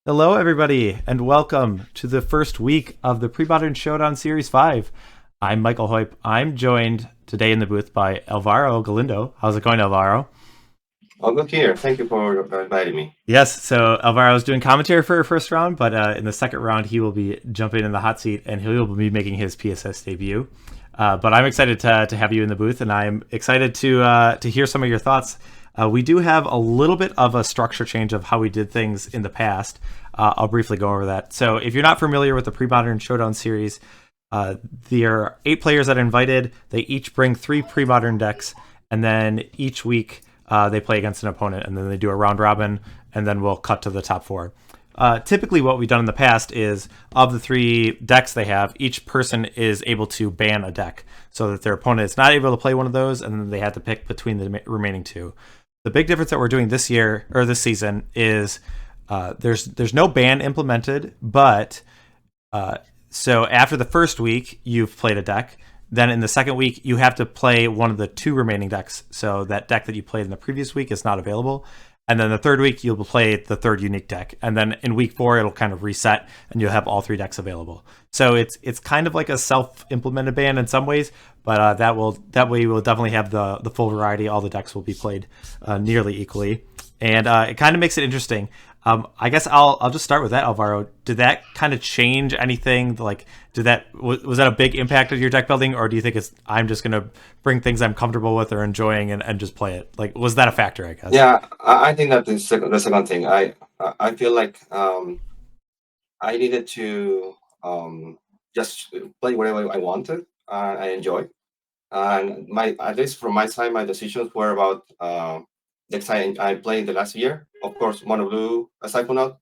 Hello, everybody, and welcome to the first week of the Premodern Showdown Series 5. I'm Michael Hoyp. I'm joined today in the booth by Álvaro Galindo. How's it going, Álvaro? I'll look here. Thank you for inviting me. Yes, so Alvaro is doing commentary for our first round, but in the second round, he will be jumping in the hot seat and he will be making his PSS debut. But I'm excited to have you in the booth, and I'm excited to hear some of your thoughts. We do have a little bit of a structure change of how we did things in the past. I'll briefly go over that. So, if you're not familiar with the Pre-Modern Showdown series, there are 8 players that are invited. They each bring 3 pre-modern decks, and then each week they play against an opponent, and then they do a round robin, and then we'll cut to the top 4. Typically, what we've done in the past is of the 3 decks they have, each person is able to ban a deck so that their opponent is not able to play one of those, and then they have to pick between the remaining 2. The big difference that we're doing this year or this season is there's no ban implemented, but so after the first week you've played a deck, then in the second week you have to play one of the 2 remaining decks. So that deck that you played in the previous week is not available. And then the third week you'll play the third unique deck, and then in week 4 it'll kind of reset, and you'll have all 3 decks available. So it's kind of like a self-implemented ban in some ways, but that way we'll definitely have the full variety. All the decks will be played nearly equally, and it kind of makes it interesting. I guess I'll just start with that, Alvaro. Did that kind of change anything? Like, was that a big impact of your deck building, or do you think I'm just gonna bring things I'm comfortable with or enjoying and just play it? Like, was that a factor? I guess. Yeah, I think that the second thing. I feel like I needed to just play whatever I wanted. I enjoy, and my at least from my side, my decisions were about decks I played the last year. Of course, Mono Blue Syphonaut,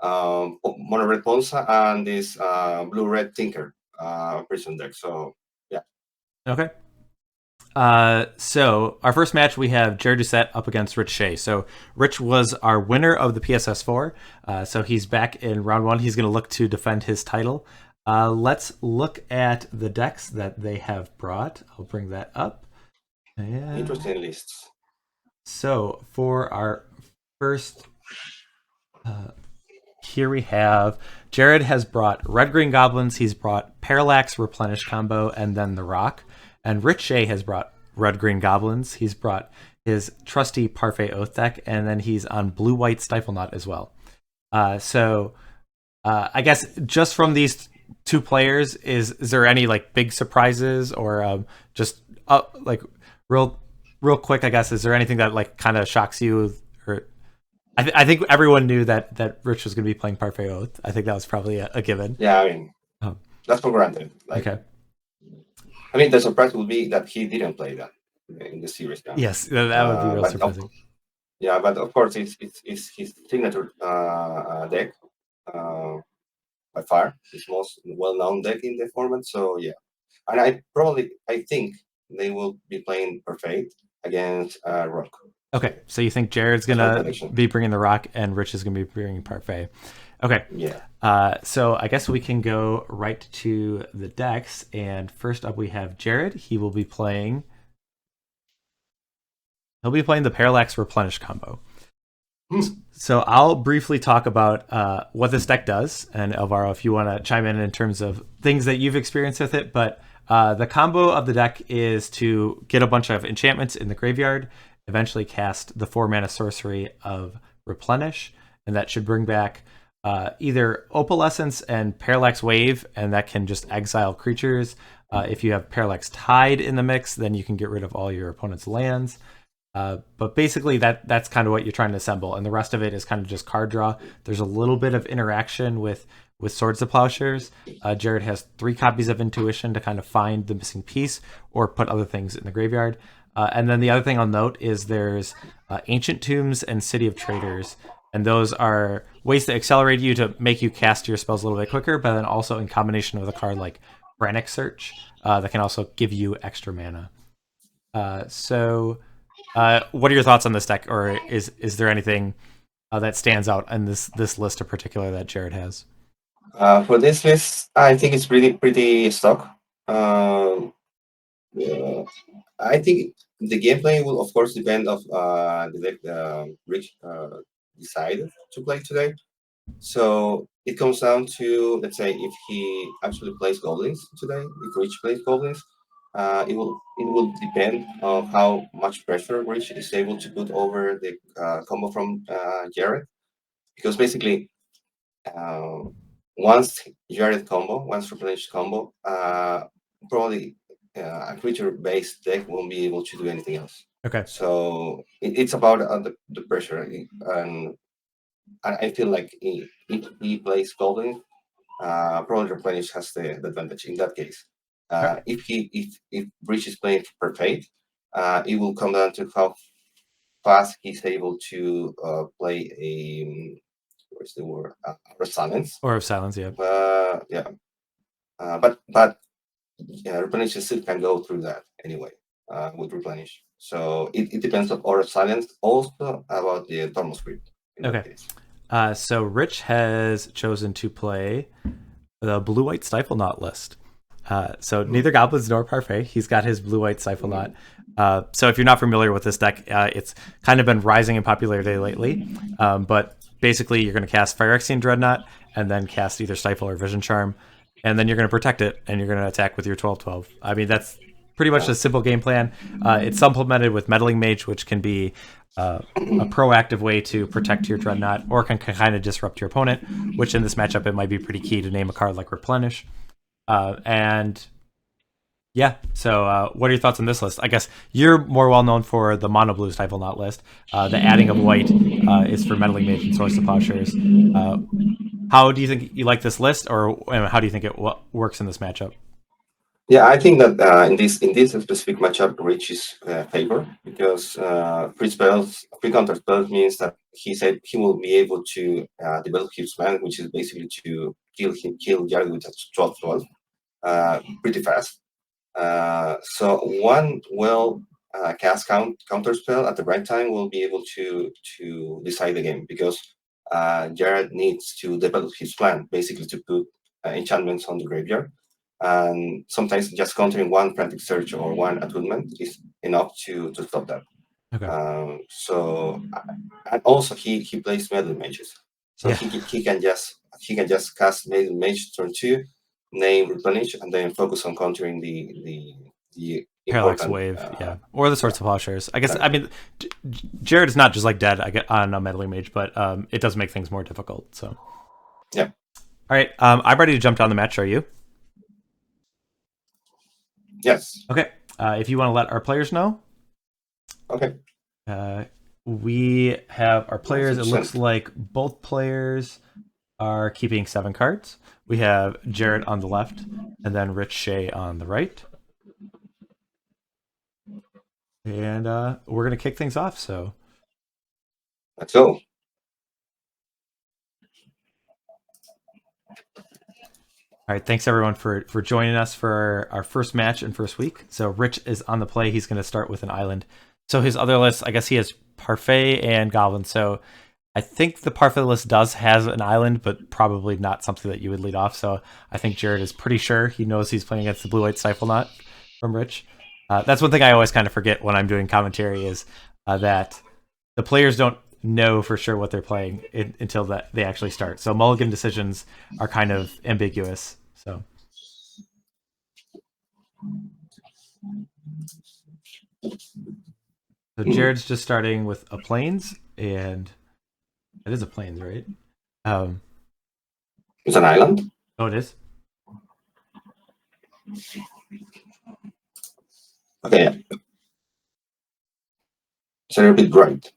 Mono Red Ponza, and this Blue Red Tinker prison deck. So yeah. Okay. So our first match we have Jared Doucette up against Rich Shay. So Rich was our winner of the PSS4. So he's back in round 1. He's going to look to defend his title. Let's look at the decks that they have brought. I'll bring that up. Interesting lists. So for our first, here we have Jared has brought Red Green Goblins. He's brought Parallax Replenish combo and then the Rock. And Rich Shay has brought Red Green Goblins. He's brought his trusty Parfait Oath deck, and then he's on Blue White Stifle Knot as well. I guess just from these 2 players, is there any like big surprises or just like real quick? I guess is there anything that like kind of shocks you? Or I think everyone knew that Rich was going to be playing Parfait Oath. I think that was probably a given. Yeah, I mean Oh, that's for granted. Like, okay. I mean, the surprise would be that he didn't play that in the series now. Yes, that would be real But surprising. yeah, but of course, it's his signature deck uh, by far, his most well-known deck in the format. So yeah, and I think they will be playing Perfect against Rock. Okay, so you think Jared's That's my gonna prediction. be bringing the Rock and Rich is gonna be bringing Parfait. Okay, Yeah. so I guess we can go right to the decks. And first up, we have Jared. He'll be playing the Parallax Replenish combo. Hmm. So I'll briefly talk about what this deck does, and Alvaro, if you want to chime in terms of things that you've experienced with it. But the combo of the deck is to get a bunch of enchantments in the graveyard, eventually cast the 4 mana sorcery of Replenish, and that should bring back either Opalescence and Parallax Wave, and that can just exile creatures. If you have Parallax Tide in the mix, then you can get rid of all your opponent's lands. But basically, that's kind of what you're trying to assemble, and the rest of it is kind of just card draw. There's a little bit of interaction with Swords to Plowshares. Jared has 3 copies of Intuition to kind of find the missing piece or put other things in the graveyard. And then the other thing I'll note is there's Ancient Tombs and City of Traders, and those are ways to accelerate you to make you cast your spells a little bit quicker, but then also in combination with a card like Frantic Search that can also give you extra mana. What are your thoughts on this deck, or is there anything that stands out in this list in particular that Jared has? For this list, I think it's pretty stock. Um, yeah, I think the gameplay will of course depend of the deck Rich decided to play today. So it comes down to, let's say, if he actually plays goblins today, if Rich plays goblins, it will depend on how much pressure Rich is able to put over the combo from Jared, because basically uh, once Jared combo, once replenish combo, probably a creature-based deck won't be able to do anything else. Okay. So it's about the pressure, and I feel like if he plays Goblin, probably Replenish has the advantage in that case. If Breach is playing per fate, it will come down to how fast he's able to play a what's the word? Silence. Or of silence, yeah. Yeah. But Replenish still can go through that anyway with Replenish. So it depends on Aura of Silence, also about the thermal script in that Okay. case. So Rich has chosen to play the blue-white Stifle Knot list. So neither Goblins nor Parfait. He's got his blue-white Stifle Knot. So if you're not familiar with this deck, it's kind of been rising in popularity lately. But basically, you're going to cast Phyrexian Dreadnought and then cast either Stifle or Vision Charm. And then you're going to protect it, and you're going to attack with your 12/12. I mean, that's pretty much a simple game plan. It's supplemented with Meddling Mage, which can be a proactive way to protect your Dreadnought, or can kind of disrupt your opponent, which in this matchup, it might be pretty key to name a card like Replenish. And yeah, so what are your thoughts on this list? I guess you're more well known for the mono blue Stifle Knot list. The adding of white is for Meddling Mage and Source of Plowshares. How do you think you like this list, or how do you think it works in this matchup? Yeah, I think that in this specific matchup, Rich is favor because free counter spells means that he said he will be able to develop his plan, which is basically to kill Jared with a 12/12 pretty fast. So one cast counter spell at the right time will be able to decide the game, because Jared needs to develop his plan, basically to put enchantments on the graveyard. And sometimes just countering one frantic search or one attunement is enough to stop that. Okay. And also he plays Meddling Mages, so Yeah. he can just cast Meddling Mage turn 2, name Replenish, and then focus on countering the Parallax important Wave, yeah, or the Swords of Plowshares. I guess I mean Jared is not just like dead. I get on a Meddling Mage, but it does make things more difficult. So yeah. All right, I'm ready to jump down the match. Are you? Yes. Okay. If you want to let our players know. Okay. We have our players. It looks like both players are keeping 7 cards. We have Jared on the left, and then Rich Shay on the right. And we're going to kick things off. So let's go. All right, thanks everyone for joining us for our first match and first week. So Rich is on the play. He's going to start with an island. So his other list, I guess he has Parfait and Goblin. So I think the Parfait list does has an island, but probably not something that you would lead off. So I think Jared is pretty sure he knows he's playing against the blue-white Stifle Knot from Rich. That's one thing I always kind of forget when I'm doing commentary is that the players don't know for sure what they're playing until that they actually start. So mulligan decisions are kind of ambiguous. So Jared's just starting with a plains, and it is a plains, right? It's an island. Oh, it is. Okay. So a bit right.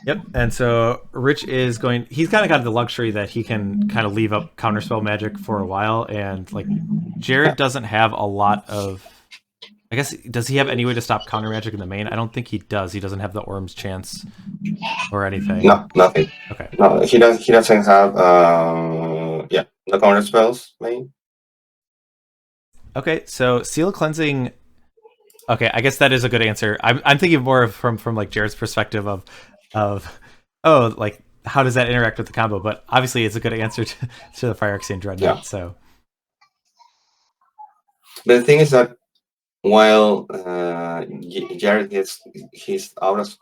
Yep. And so Rich is going. He's kind of got the luxury that he can kind of leave up counterspell magic for a while, and like Jared doesn't have a lot of. I guess does he have any way to stop counter magic in the main? I don't think he does. He doesn't have the Orm's Chance or anything. No, nothing. Okay. No, he doesn't have the counter spells main. Okay, so Seal Cleansing. Okay, I guess that is a good answer. I'm thinking more of from like Jared's perspective of like how does that interact with the combo? But obviously, it's a good answer to the Phyrexian Dreadnought. Yeah. So, but the thing is that while Jared gets his out of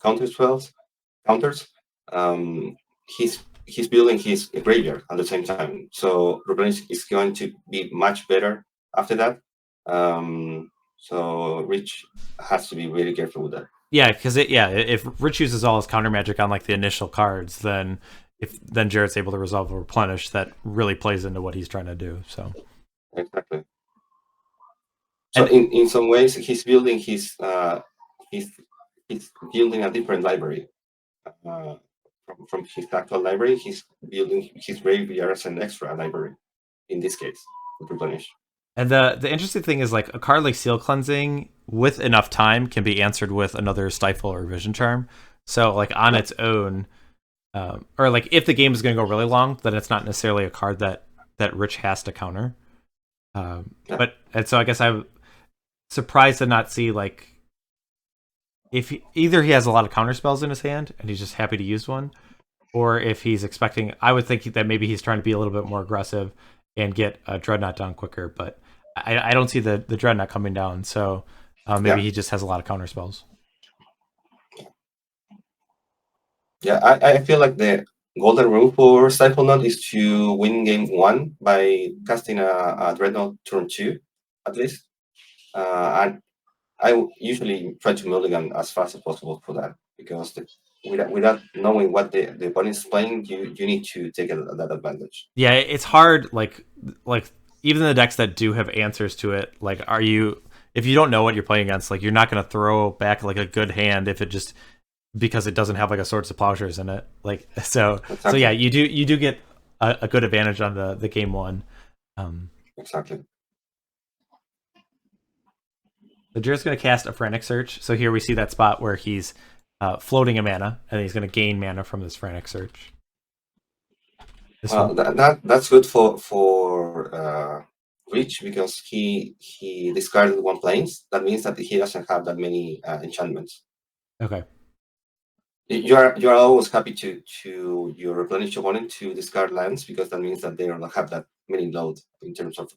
counters, he's building his graveyard at the same time. So replenish is going to be much better after that. So Rich has to be really careful with that. Yeah, because if Rich uses all his counter magic on like the initial cards, then Jared's able to resolve a replenish that really plays into what he's trying to do. So exactly. So in some ways, he's building he's building a different library from his actual library. He's building his graveyard as an extra library. In this case, with replenish. And the interesting thing is, like, a card like Seal Cleansing, with enough time, can be answered with another Stifle or Vision Charm. So, like, on its own, or like if the game is going to go really long, then it's not necessarily a card that Rich has to counter. And so I guess I'm surprised to not see, like, if either he has a lot of counter spells in his hand and he's just happy to use one, or if he's expecting, I would think that maybe he's trying to be a little bit more aggressive and get a Dreadnought down quicker, but I don't see the Dreadnought coming down, so maybe he just has a lot of counter spells. Yeah, I feel like the golden rule for Stifle Knot is to win game 1 by casting a Dreadnought turn 2, at least. And I usually try to mulligan as fast as possible for that, because without knowing what the opponent is playing, you need to take that advantage. Yeah, it's hard. Like even the decks that do have answers to it, like, if you don't know what you're playing against, like, you're not going to throw back like a good hand if it just because it doesn't have like a Swords to Plowshares in it. Like, so yeah, you do get a good advantage on the game 1. Exactly. So Jared's going to cast a Frantic Search. So here we see that spot where he's floating a mana, and he's going to gain mana from this Frantic Search. That's good for Rich, because he discarded 1 planes. That means that he doesn't have that many enchantments. Okay. You are always happy to your replenish opponent to discard lands, because that means that they don't have that many load in terms of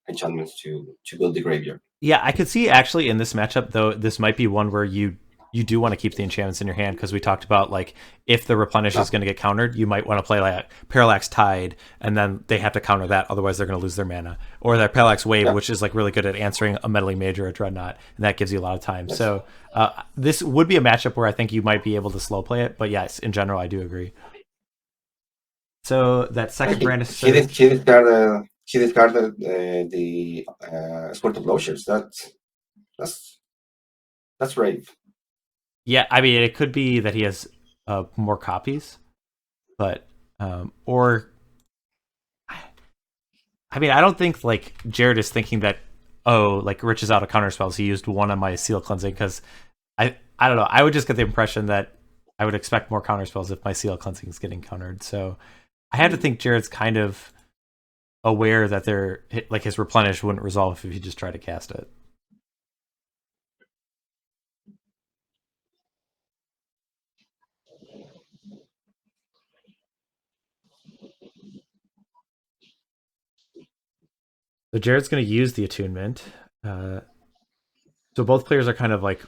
enchantments to build the graveyard. Yeah, I could see actually in this matchup, though, this might be one where you do want to keep the enchantments in your hand, because we talked about, like, if the replenish is going to get countered, you might want to play like Parallax Tide, and then they have to counter that, otherwise they're going to lose their mana. Or that Parallax Wave, which is like really good at answering a Meddling Mage or a Dreadnought, and that gives you a lot of time. Yes. So this would be a matchup where I think you might be able to slow play it, but yes, in general, I do agree. So that second Brandis... He discarded the Swords to Plowshares. That's brave. Yeah, I mean, it could be that he has more copies, but or I mean, I don't think like Jared is thinking that, oh, like, Rich is out of counter spells, he used 1 on my Seal Cleansing, because I don't know. I would just get the impression that I would expect more counter spells if my Seal Cleansing is getting countered. So I have to think Jared's kind of aware that like his replenish wouldn't resolve if he just tried to cast it. So Jared's going to use the attunement. So both players are kind of like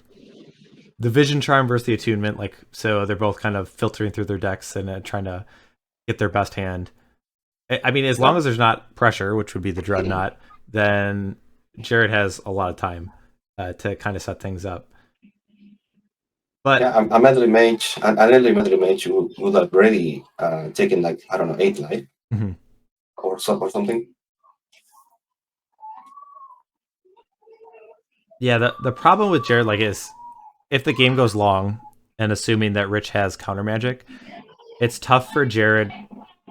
the Vision Charm versus the attunement. Like, so they're both kind of filtering through their decks and trying to get their best hand. I mean, as long as there's not pressure, which would be the Dreadnought, then Jared has a lot of time to kind of set things up. But yeah, a Meddling Mage, an early Meddling Mage would have already taken, like, I don't know, 8 life or something. Yeah, the problem with Jared, like, is if the game goes long, and assuming that Rich has counter magic, it's tough for Jared.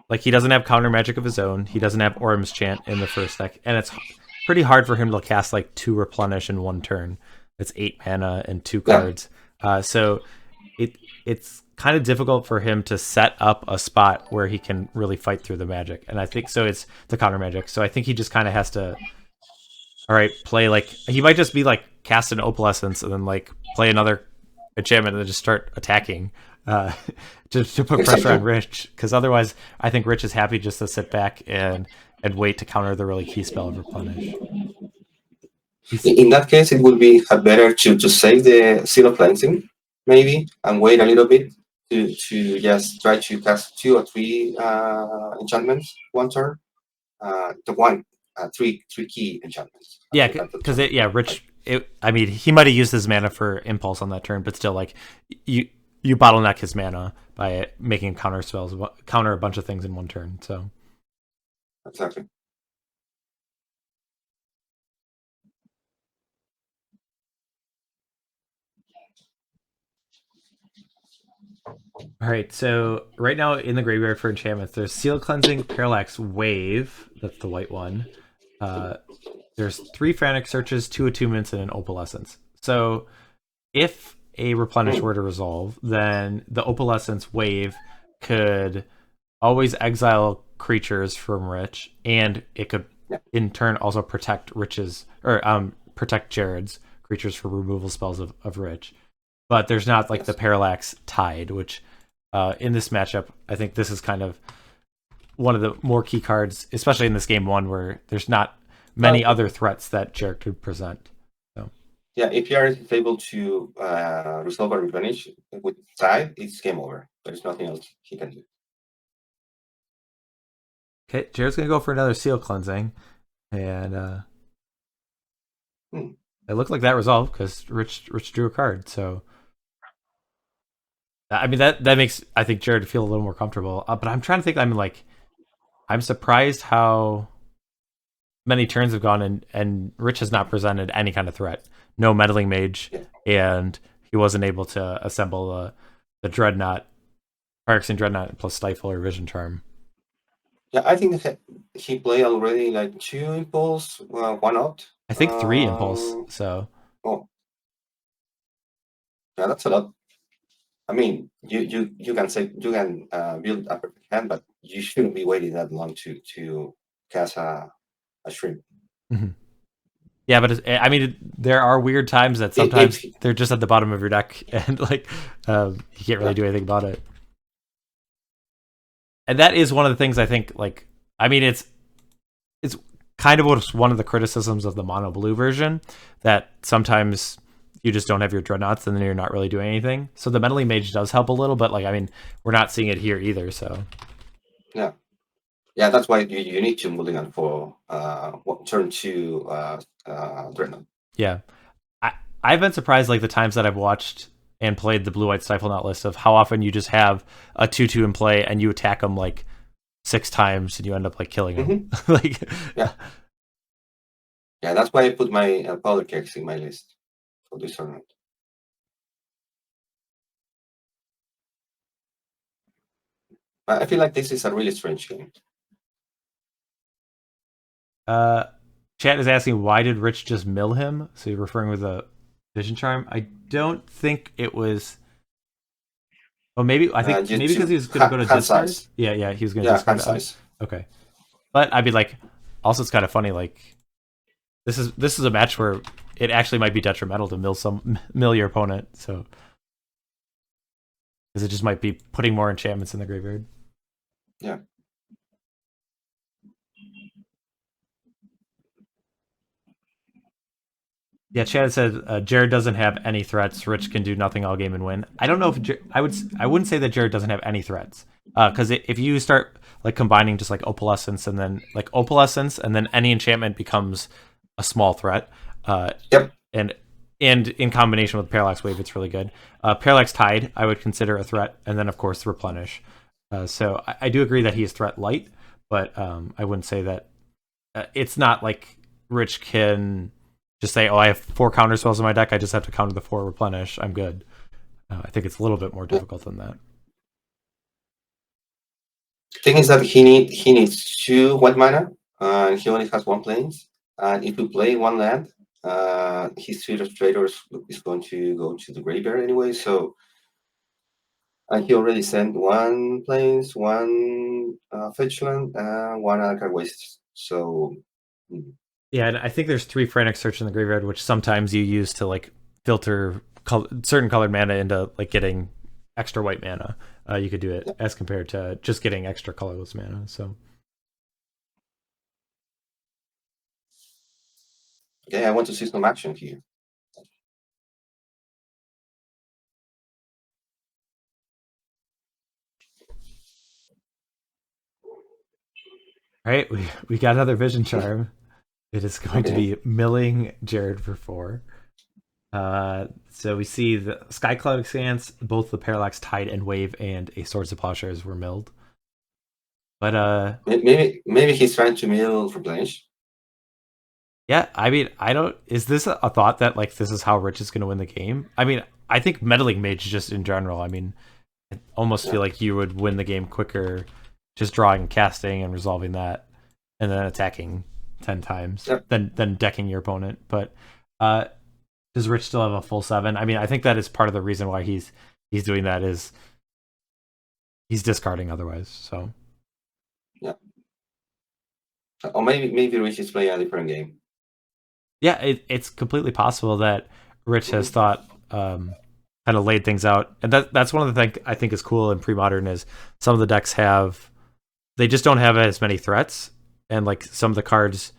Like, he doesn't have counter magic of his own. He doesn't have Orm's Chant in the first deck, and it's pretty hard for him to cast like 2 replenish in 1 turn. It's 8 mana and 2 cards. So it's kind of difficult for him to set up a spot where he can really fight through the magic. And I think so. It's the counter magic. So I think he just kind of has to, all right, play, like, he might just be like cast an Opalescence and then like play another enchantment and then just start attacking. To put pressure on Rich, because otherwise I think Rich is happy just to sit back and wait to counter the really key spell of Replenish. In that case, it would be better to save the Seal of Cleansing, maybe, and wait a little bit to just try to cast 2 or 3 enchantments one turn. The one 3 key enchantments. Yeah, because Rich. I mean, he might have used his mana for impulse on that turn, but still, like you bottleneck his mana by making counter spells, counter a bunch of things in one turn. So Exactly. all right, so right now in the graveyard for enchantments, there's Seal Cleansing, Parallax Wave. That's the white one. There's 3 Frantic Searches, 2 Attunements, and an Opalescence. So if a Replenish were to resolve, then the Opalescence Wave could always exile creatures from Rich, and it could in turn also protect Rich's or protect Jared's creatures for removal spells of Rich. But there's not like the Parallax Tide, which in this matchup, I think this is kind of one of the more key cards, especially in this game 1, where there's not many other threats that Jared could present. So yeah, if you are able to resolve or replenish with Tide, it's game over. There's nothing else he can do. okay, Jared's gonna go for another Seal Cleansing, and it looked like that resolved because Rich drew a card. So I mean that makes I think Jared feel a little more comfortable. But I'm trying to think. I'm surprised how many turns have gone and Rich has not presented any kind of threat. No meddling mage, and he wasn't able to assemble the Dreadnought, Phyrexian Dreadnought plus Stifle or Vision Charm. Yeah, I think he played already like 2 impulse, 1 out. I think 3 impulse. So yeah, that's a lot. I mean, you can say you can build a perfect hand, but you shouldn't be waiting that long to cast a shrimp. mm-hmm. Yeah, but I mean, there are weird times that sometimes they're just at the bottom of your deck, and like you can't really do anything about it. And that is one of the things I think. Like, I mean, it's kind of what's one of the criticisms of the mono blue version, that sometimes you just don't have your Dreadnoughts, and then you're not really doing anything. So the meddling mage does help a little, but like, I mean, we're not seeing it here either. So yeah, that's why you need to mulligan for turn 2 Dreadnought. Yeah, I've been surprised, like the times that I've watched and played the Blue White Stifle Knot list, of how often you just have a 2/2 in play and you attack them like 6 times and you end up like killing them. Like yeah, that's why I put my powder kegs in my list for this tournament. I feel like this is a really strange game. Chat is asking, why did Rich just mill him? So you're referring with a Vision Charm? I don't think it was. Oh, maybe I think maybe because he was going to go to discard. Size. Yeah, he was going to discard. Size. Okay, but I'd be like, also it's kind of funny. Like this is a match where it actually might be detrimental to mill your opponent. So because it just might be putting more enchantments in the graveyard. Yeah. Yeah, Chad said Jared doesn't have any threats. Rich can do nothing all game and win. I don't know if I wouldn't say that Jared doesn't have any threats, because if you start like combining just like Opalescence and then any enchantment becomes a small threat. Yep. And in combination with Parallax Wave, it's really good. Parallax Tide, I would consider a threat, and then of course Replenish. So I do agree that he is threat light, but I wouldn't say that it's not like Rich can just say, oh, I have 4 counter spells in my deck, I just have to counter the 4 Replenish, I'm good. I think it's a little bit more difficult than that. Thing is that he needs 2 white mana, and he only has 1 planes. And if you play 1 land, his 3 Illustrators is going to go to the graveyard anyway. So, and he already sent 1 planes, 1 fetch land, and 1 Alcar Waste. So. Yeah, and I think there's 3 Frantic Search in the graveyard, which sometimes you use to like filter certain colored mana into like getting extra white mana. You could do it as compared to just getting extra colorless mana. So yeah, I want to see some action here. All right, we got another vision charm. It is going to Okay. be milling Jared for 4. So we see the Skycloud Expanse, both the Parallax Tide and Wave, and a Swords of Plowshares were milled. But Maybe he's trying to mill replenish. yeah, I mean, I don't. Is this a thought that like this is how Rich is going to win the game? I mean, I think meddling mage just in general. I mean, I almost Yeah. feel like you would win the game quicker, just drawing, casting, and resolving that, and then attacking 10 times Yep. than decking your opponent. But uh, does Rich still have a full 7? I mean, I think that is part of the reason why he's doing that is he's discarding otherwise. So Yeah. Or maybe Rich is playing a different game. yeah, it's completely possible that Rich has Mhm. thought kind of laid things out, and that's one of the things I think is cool in pre-modern is some of the decks they just don't have as many threats, and like some of the cards,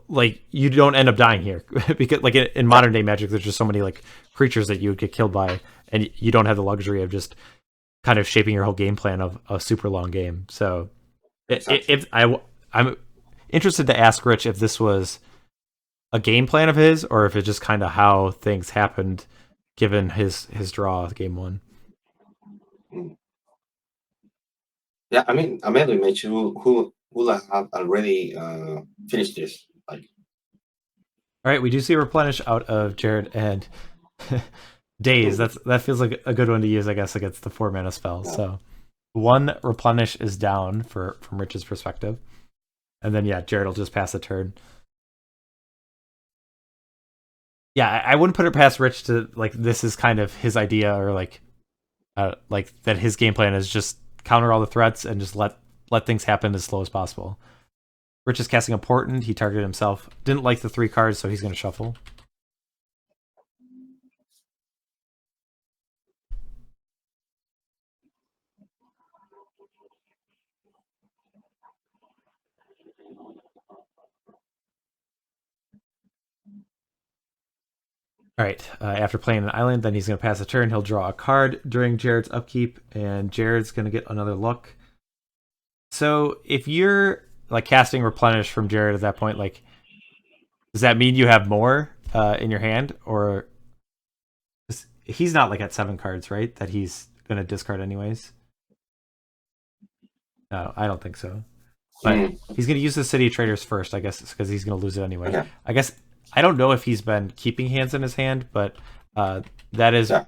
like you don't end up dying here because like in Yeah. modern day Magic, there's just so many like creatures that you would get killed by, and you don't have the luxury of just kind of shaping your whole game plan of a super long game. So Exactly. if I'm interested to ask Rich if this was a game plan of his or if it's just kind of how things happened given his draw of game 1. Mm. Yeah. I mean, a melee mage who will have already finished this. Like, All right, we do see a replenish out of Jared and Daze. That feels like a good one to use, I guess, against the 4 mana spell. yeah. So 1 replenish is down from Rich's perspective, and then yeah, Jared will just pass the turn. Yeah, I wouldn't put it past Rich to like this is kind of his idea or like that his game plan is just counter all the threats and just let things happen as slow as possible. Rich is casting a Portent. He targeted himself. Didn't like the 3 cards, so he's going to shuffle. All right. After playing an island, then he's going to pass a turn. He'll draw a card during Jared's upkeep, and Jared's going to get another look. So if you're like casting Replenish from Jared at that point, like, does that mean you have more in your hand, or he's not like at 7 cards, right? That he's going to discard anyways. No, I don't think so. But Mm. he's going to use the City Traders first, I guess, because he's going to lose it anyway. Okay. I guess I don't know if he's been keeping hands in his hand, but that is Yeah.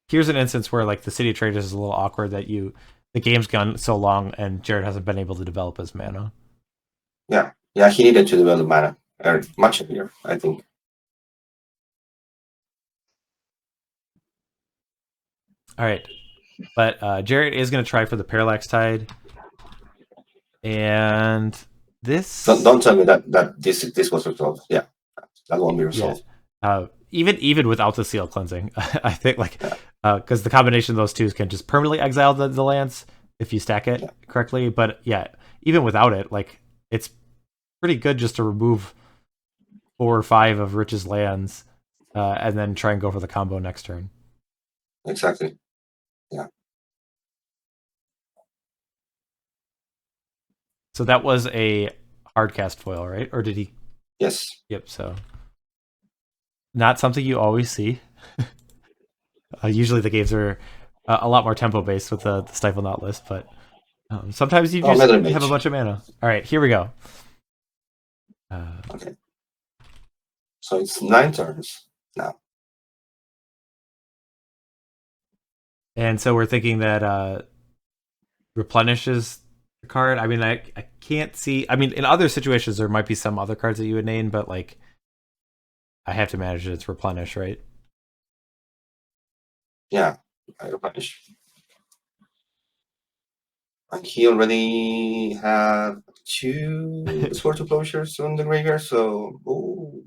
here's an instance where like the City Traders is a little awkward that the game's gone so long and Jared hasn't been able to develop his mana. Yeah. Yeah. He needed to develop mana much earlier, I think. All right, but Jared is going to try for the Parallax Tide, and this Don't tell me that this was resolved. Yeah. That won't be yeah. resolved. Even without the seal cleansing, I think like Yeah. because the combination of those two can just permanently exile the lands if you stack it Yeah. correctly. But yeah, even without it, like it's pretty good just to remove 4 or 5 of Rich's lands and then try and go for the combo next turn. Exactly. Yeah. So that was a hard cast foil, right? Or did he? Yes. Yep. So not something you always see. Usually the games are a lot more tempo based with the Stifle Not list, but sometimes you Oh, just Metal have a Mage. bunch of mana. All right, here we go. Okay. So it's 9 turns now. And so we're thinking that replenishes the card. I mean, I can't see. I mean, in other situations, there might be some other cards that you would name, but like, I have to manage it. It's replenish, right? Yeah. I replenish. And he already had 2 Swords of Closures on the graveyard, so All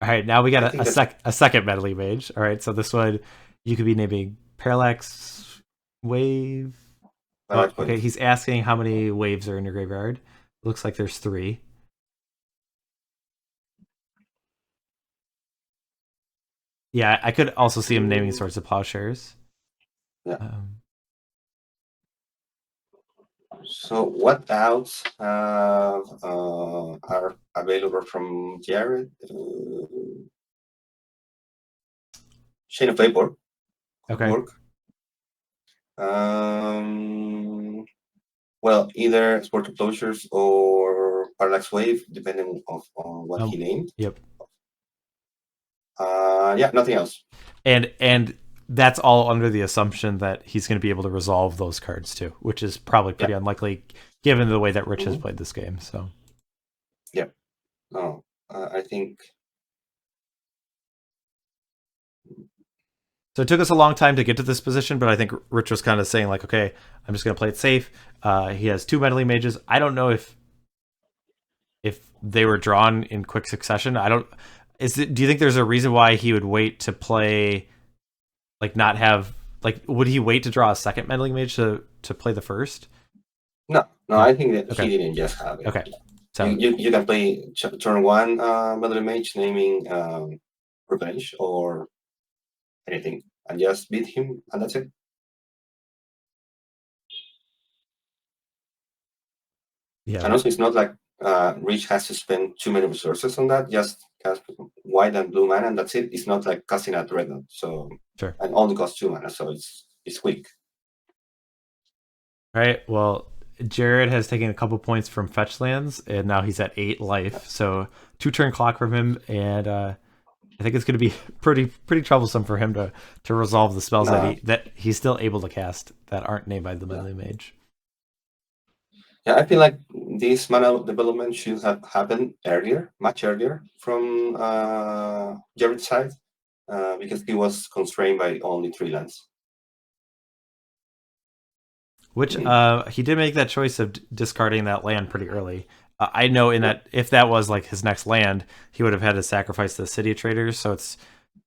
right, now we got I think that's a second medley mage. All right, so this one you could be naming Parallax Wave. Oh, Parallax okay, Wave. he's asking how many waves are in your graveyard. Looks like there's 3. Yeah, I could also see him naming Swords of Plowshares. Yeah. Um, So what outs are available from Jared? Chain of Vapor could Okay. work. Well, either Sport of Closures or Parallax Wave, depending on what he named. Yep. Yeah, nothing else. And that's all under the assumption that he's going to be able to resolve those cards too, which is probably pretty unlikely given the way that Rich has played this game. So. Yeah. No, I think. So it took us a long time to get to this position, but I think Rich was kind of saying like, okay, I'm just going to play it safe. He has 2 meddling mages. I don't know if they were drawn in quick succession. I don't. Do you think there's a reason why he would wait to play, like not have like? Would he wait to draw a second meddling mage to play the first? No, I think that he didn't just have it. Okay, so you can play turn 1 meddling mage naming Revenge or anything, and just beat him, and that's it. Yeah, and also it's not like Rich has to spend too many resources on that. Just cast white and blue mana, and that's it. It's not like casting a Dreadnought, so sure. And only costs 2 mana, so it's quick. All right. Well, Jared has taken a couple points from fetch lands, and now he's at 8 life. So 2-turn clock from him, and I think it's going to be pretty troublesome for him to resolve the spells that he's still able to cast that aren't named by the melee mage. Yeah, I feel like this mana development should have happened earlier, much earlier from Jared's side, because he was constrained by only 3 lands. Which he did make that choice of discarding that land pretty early. I know in that if that was like his next land, he would have had to sacrifice the City of Traders. So it's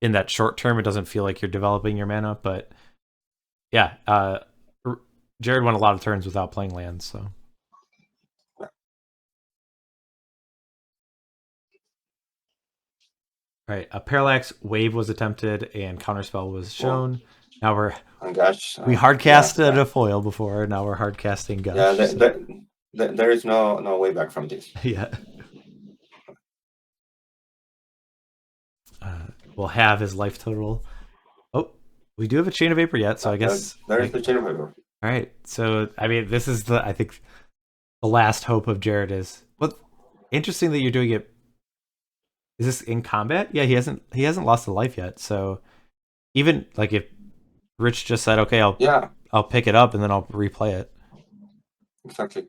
in that short term, it doesn't feel like you're developing your mana. But yeah, Jared won a lot of turns without playing lands. So. All right, a Parallax Wave was attempted and Counterspell was shown. Now we hard casted a foil before. Now we're hard casting Gush. Yeah, there is no way back from this. Yeah. We'll have his life total. Oh, we do have a Chain of Vapor yet, so I guess there is the Chain of Vapor. All right, so I mean, this is I think the last hope of Jared is. Well, interesting that you're doing it. Is this in combat? Yeah, he hasn't lost a life yet. So even like if Rich just said, okay, I'll pick it up and then I'll replay it. Exactly.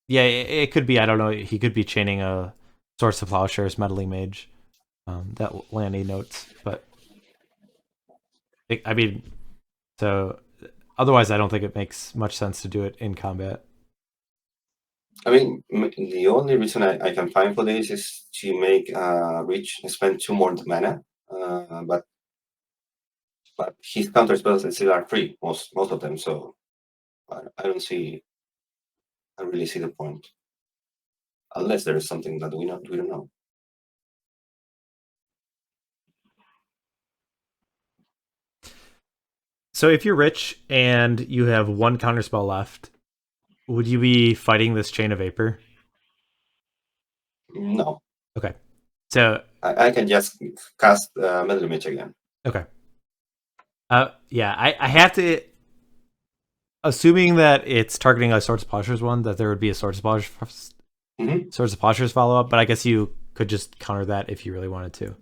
Yeah, it could be. I don't know. He could be chaining a Swords to Plowshares Meddling Mage. That Lanny notes, but I mean, so otherwise, I don't think it makes much sense to do it in combat. I mean, the only reason I can find for this is to make Rich spend 2 more mana, but his counter spells still are free, most of them. So I don't really see the point, unless there is something that we don't know. So if you're Rich and you have 1 counterspell left, would you be fighting this Chain of Vapor? No. Okay. So I can just cast Meddling Mage again. Okay. Yeah, I have to, assuming that it's targeting a Swords to Plowshares one, that there would be a Swords to Plowshares, Swords to Plowshares follow up, but I guess you could just counter that if you really wanted to.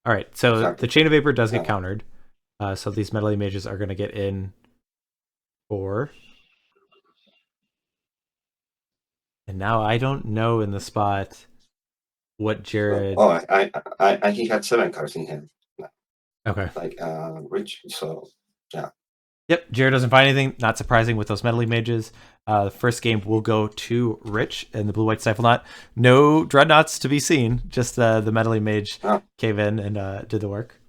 All right, so the Chain of Vapor does get countered. So these meddling mages are going to get in 4. And now I don't know in the spot what Jared. Oh, I he had 7 cards in hand. Okay. Like Rich, so yeah. Yep, Jared doesn't find anything. Not surprising with those meddling mages. The first game will go to Rich and the Blue-White Stifle Knot. No Dreadnoughts to be seen. Just the meddling mage cave in and did the work.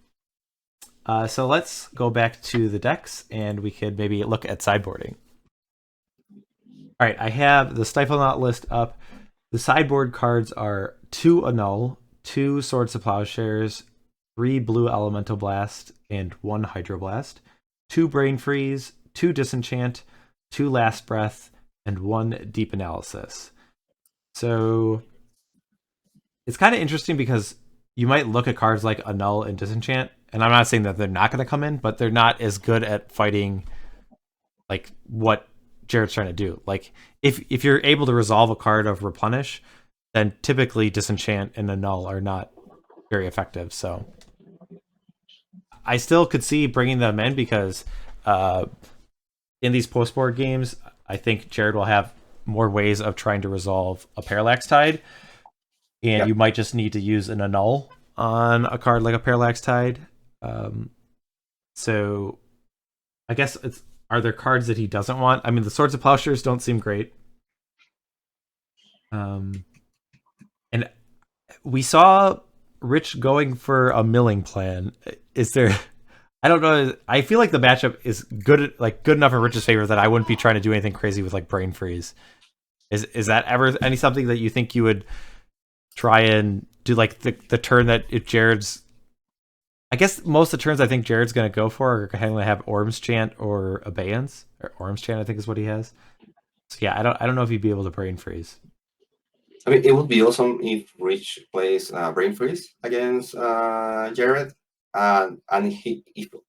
So let's go back to the decks, and we could maybe look at sideboarding. All right, I have the Stifle Knot list up. The sideboard cards are 2 Annul, 2 Swords to Plowshares, 3 blue elemental blast, and 1 hydroblast, 2 brain freeze, 2 disenchant, 2 last breath, and 1 deep analysis. So it's kind of interesting because you might look at cards like Annul and Disenchant, and I'm not saying that they're not going to come in, but they're not as good at fighting like what Jared's trying to do. Like if you're able to resolve a card of Replenish, then typically Disenchant and Annul are not very effective. So I still could see bringing them in because in these post-board games, I think Jared will have more ways of trying to resolve a Parallax Tide, and you might just need to use an Annul on a card like a Parallax Tide. So I guess are there cards that he doesn't want? I mean, the Swords of Plowshares don't seem great. And we saw Rich going for a milling plan. Is there... I don't know. I feel like the matchup is good enough in Rich's favor that I wouldn't be trying to do anything crazy with like Brain Freeze. Is that ever something that you think you would try and do, like the turn that if Jared's... I guess most of the turns I think Jared's going to go for are going to have Orm's Chant or Abeyance. Or Orm's Chant, I think, is what he has. So yeah, I don't know if he'd be able to Brain Freeze. I mean, it would be awesome if Rich plays Brain Freeze against Jared, and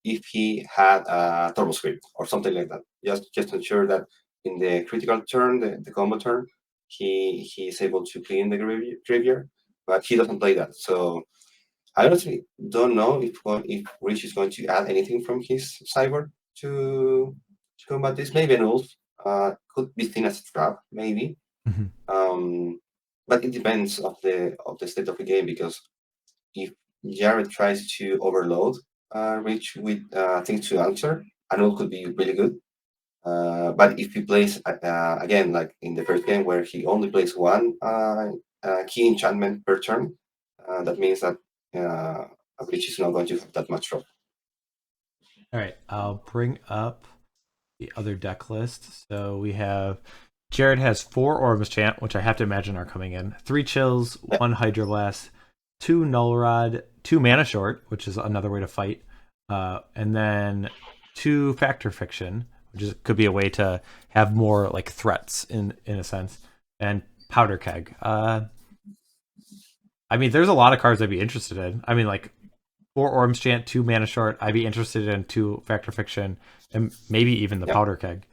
if he had a Turbo Script or something like that, just to ensure that in the critical turn, the combo turn, he's able to clean the graveyard, but he doesn't play that. So I honestly don't know if Rich is going to add anything from his sideboard to combat this. Maybe an ult could be seen as a trap, maybe. But it depends of the state of the game, because if Jared tries to overload Rich with things to answer, an ult could be really good. But if he plays again, like in the first game where he only plays one key enchantment per turn, that means that Rich is not going to have that much trouble. All right, I'll bring up the other deck list. So we have... Jared has 4 Orm's Chant, which I have to imagine are coming in. 3 Chills, 1 Hydroblast, 2 Null Rod, 2 Mana Short, which is another way to fight, and then 2 Factor Fiction, which could be a way to have more like threats in a sense, and Powder Keg. I mean, there's a lot of cards I'd be interested in. I mean, like 4 Orm's Chant, 2 Mana Short. I'd be interested in 2 Factor Fiction, and maybe even the Powder Keg.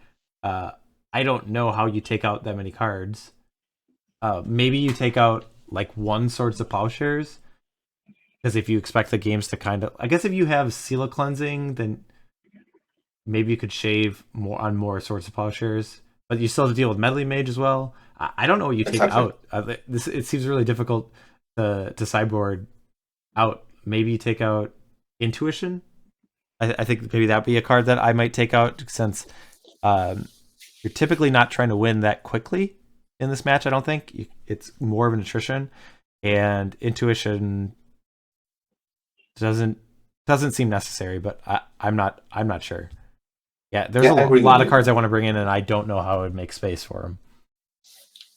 I don't know how you take out that many cards. Maybe you take out like 1 Swords of Plowshares, because if you expect the games to kind of... I guess if you have Seal of Cleansing, then maybe you could shave more Swords of Plowshares, but you still have to deal with Meddling Mage as well. I don't know what you take out. It seems really difficult to sideboard out. Maybe you take out Intuition. I think maybe that'd be a card that I might take out, since you're typically not trying to win that quickly in this match. I don't think it's more of an attrition, and Intuition doesn't seem necessary. But I'm not sure. Yeah, there's a lot of cards I want to bring in, and I don't know how I would make space for them.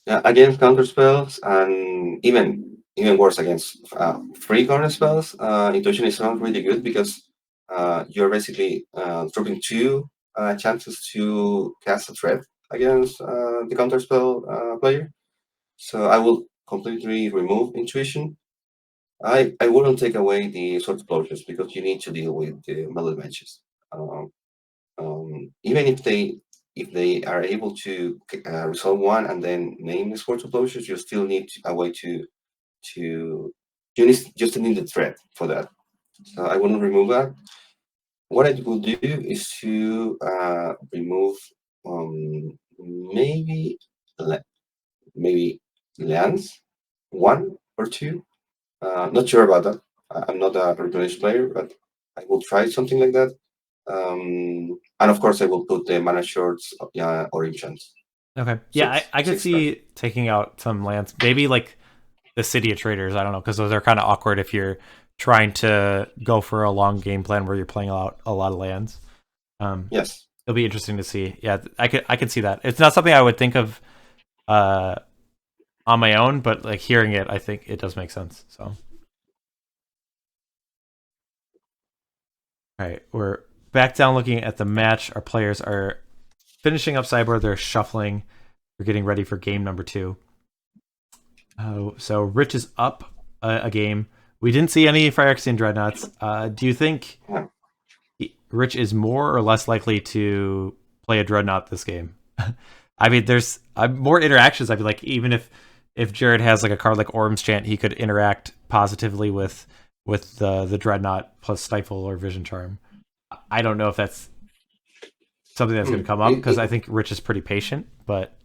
Yeah, against counter spells, and even worse against free counter spells, Intuition is not really good, because you're basically dropping 2 chances to cast a threat against the counterspell player. So I will completely remove Intuition. I wouldn't take away the Sword Explosions, because you need to deal with the melee matches. Even if they are able to resolve one and then name the Sword Explosions, you still need a way to you just need the threat for that. So I wouldn't remove that. What I will do is to remove maybe lands, 1 or 2. Not sure about that. I'm not a replenish player, but I will try something like that. And of course, I will put the Mana Shorts or enchants. Okay. Yeah, I could see taking out some lands. Maybe like the City of Traders. I don't know, because those are kind of awkward if you're trying to go for a long game plan where you're playing out a lot of lands. Yes, it'll be interesting to see. Yeah, I could see that. It's not something I would think of on my own, but like hearing it, I think it does make sense. So All right, we're back down looking at the match. Our players are finishing up sideboard. They're shuffling. We're getting ready for game number 2. So Rich is up a game. We didn't see any Phyrexian Dreadnoughts. Do you think Yeah. Rich is more or less likely to play a Dreadnought this game? I mean, there's more interactions. I feel like even if Jared has like a card like Orm's Chant, he could interact positively with the Dreadnought plus Stifle or Vision Charm. I don't know if that's something that's going to come up because I think Rich is pretty patient, but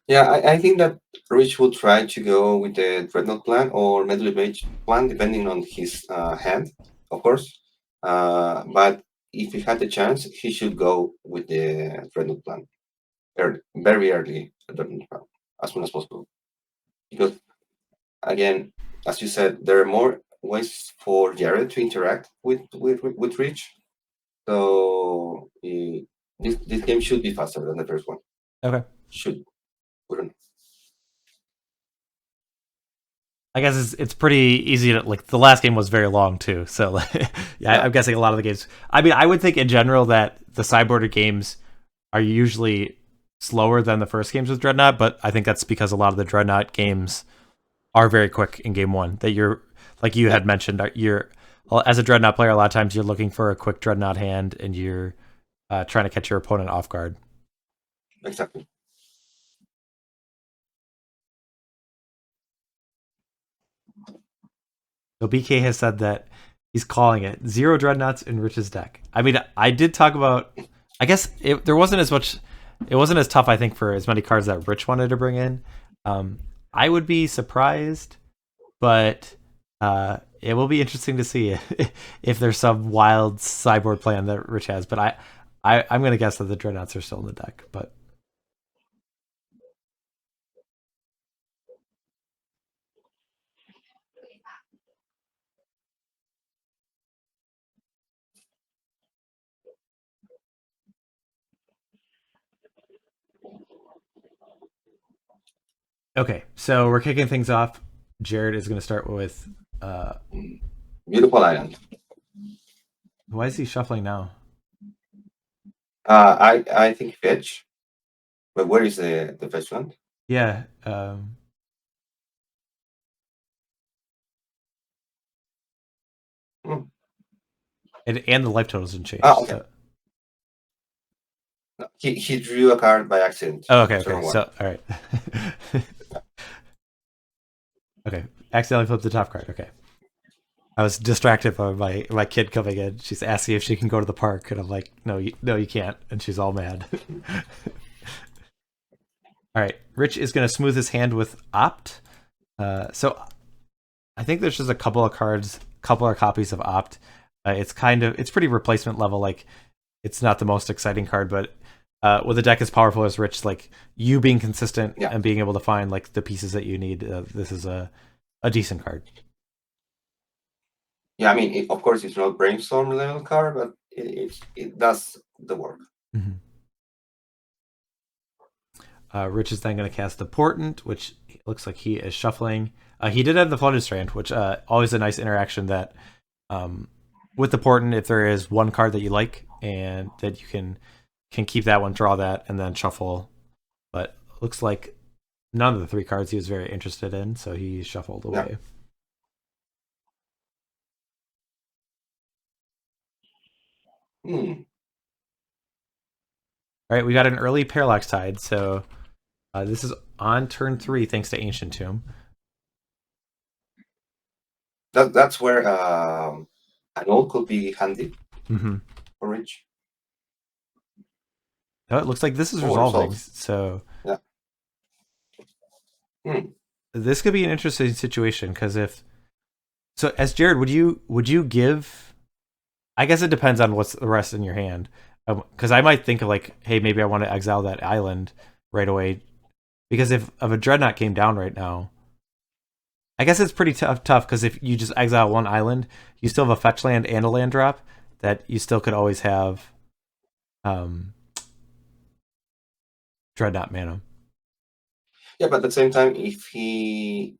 Yeah, I think that Rich will try to go with the Dreadnought plan or Medley Mage plan, depending on his hand, of course. But if he had the chance, he should go with the Dreadnought plan early, very early, Dreadnought plan, as soon as possible. Because, again, as you said, there are more ways for Jared to interact with Rich. So this game should be faster than the first one. okay. Should. Wouldn't. I guess it's pretty easy to like. The last game was very long too, so yeah, I'm guessing a lot of the games. I mean, I would think in general that the sideboarded games are usually slower than the first games with Dreadnought, but I think that's because a lot of the Dreadnought games are very quick in game 1. That you're like you had mentioned, you're as a Dreadnought player, a lot of times you're looking for a quick Dreadnought hand, and you're trying to catch your opponent off guard. Exactly. So BK has said that he's calling it 0 Dreadnoughts in Rich's deck. I mean, I did talk about. I guess there wasn't as much. It wasn't as tough, I think, for as many cards that Rich wanted to bring in. I would be surprised, but it will be interesting to see if there's some wild sideboard plan that Rich has. But I'm going to guess that the Dreadnoughts are still in the deck. But okay, so we're kicking things off. Jared is going to start with. Beautiful island. Why is he shuffling now? I think fetch, but where is the fetch land? Yeah. And the life totals didn't change. Okay. So. No, he drew a card by accident. Oh, okay. So, all right. Okay. Accidentally flipped the top card. Okay. I was distracted by my kid coming in. She's asking if she can go to the park, and I'm like, no, you can't. And she's all mad. All right. Rich is going to smooth his hand with Opt. So I think there's just a couple of copies of Opt. It's pretty replacement level. Like, it's not the most exciting card, but with a deck as powerful as Rich, like you being consistent and being able to find like the pieces that you need, this is a decent card. Yeah, I mean, of course, it's not brainstorm level card, but it does the work. Mm-hmm. Rich is then going to cast the Portent, which looks like he is shuffling. He did have the Flooded Strand, which always a nice interaction that with the Portent, if there is one card that you like and that you can keep that one, draw that, and then shuffle. But looks like none of the 3 cards he was very interested in, so he shuffled away. All right, we got an early Parallax Tide, so this is on turn 3 thanks to Ancient Tomb. That's where an ult could be handy for Rich. Oh, it looks like this is resolving, so yeah. This could be an interesting situation because as Jared, would you give? I guess it depends on what's the rest in your hand. Because I might think of like, hey, maybe I want to exile that island right away. Because if a Dreadnought came down right now, I guess it's pretty tough. Because if you just exile one island, you still have a fetch land and a land drop that you still could always have. Dreadnought mana. Yeah, but at the same time, if he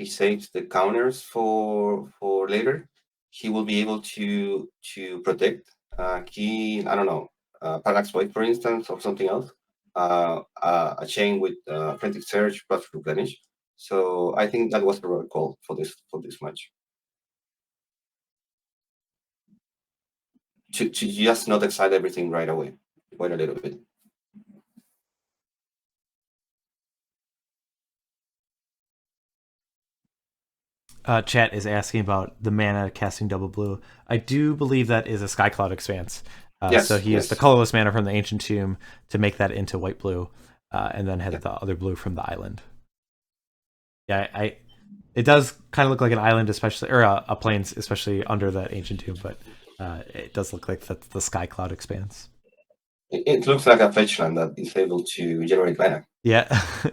saves the counters for later, he will be able to predict key, I don't know, parallax void, for instance, or something else. A chain with frantic search plus replenish. So I think that was the right call for this match. To just not excite everything right away. Wait a little bit. Chat is asking about the mana casting double blue. I do believe that is a Skycloud expanse. Yes, so he used the yes. colorless mana from the Ancient Tomb to make that into white blue, and then had Yeah. the other blue from the island. Yeah, it does kind of look like an island, especially, or a plains, especially under that Ancient Tomb, but it does look like that's the Skycloud expanse. It looks like a fetch land that is able to generate mana. Yeah,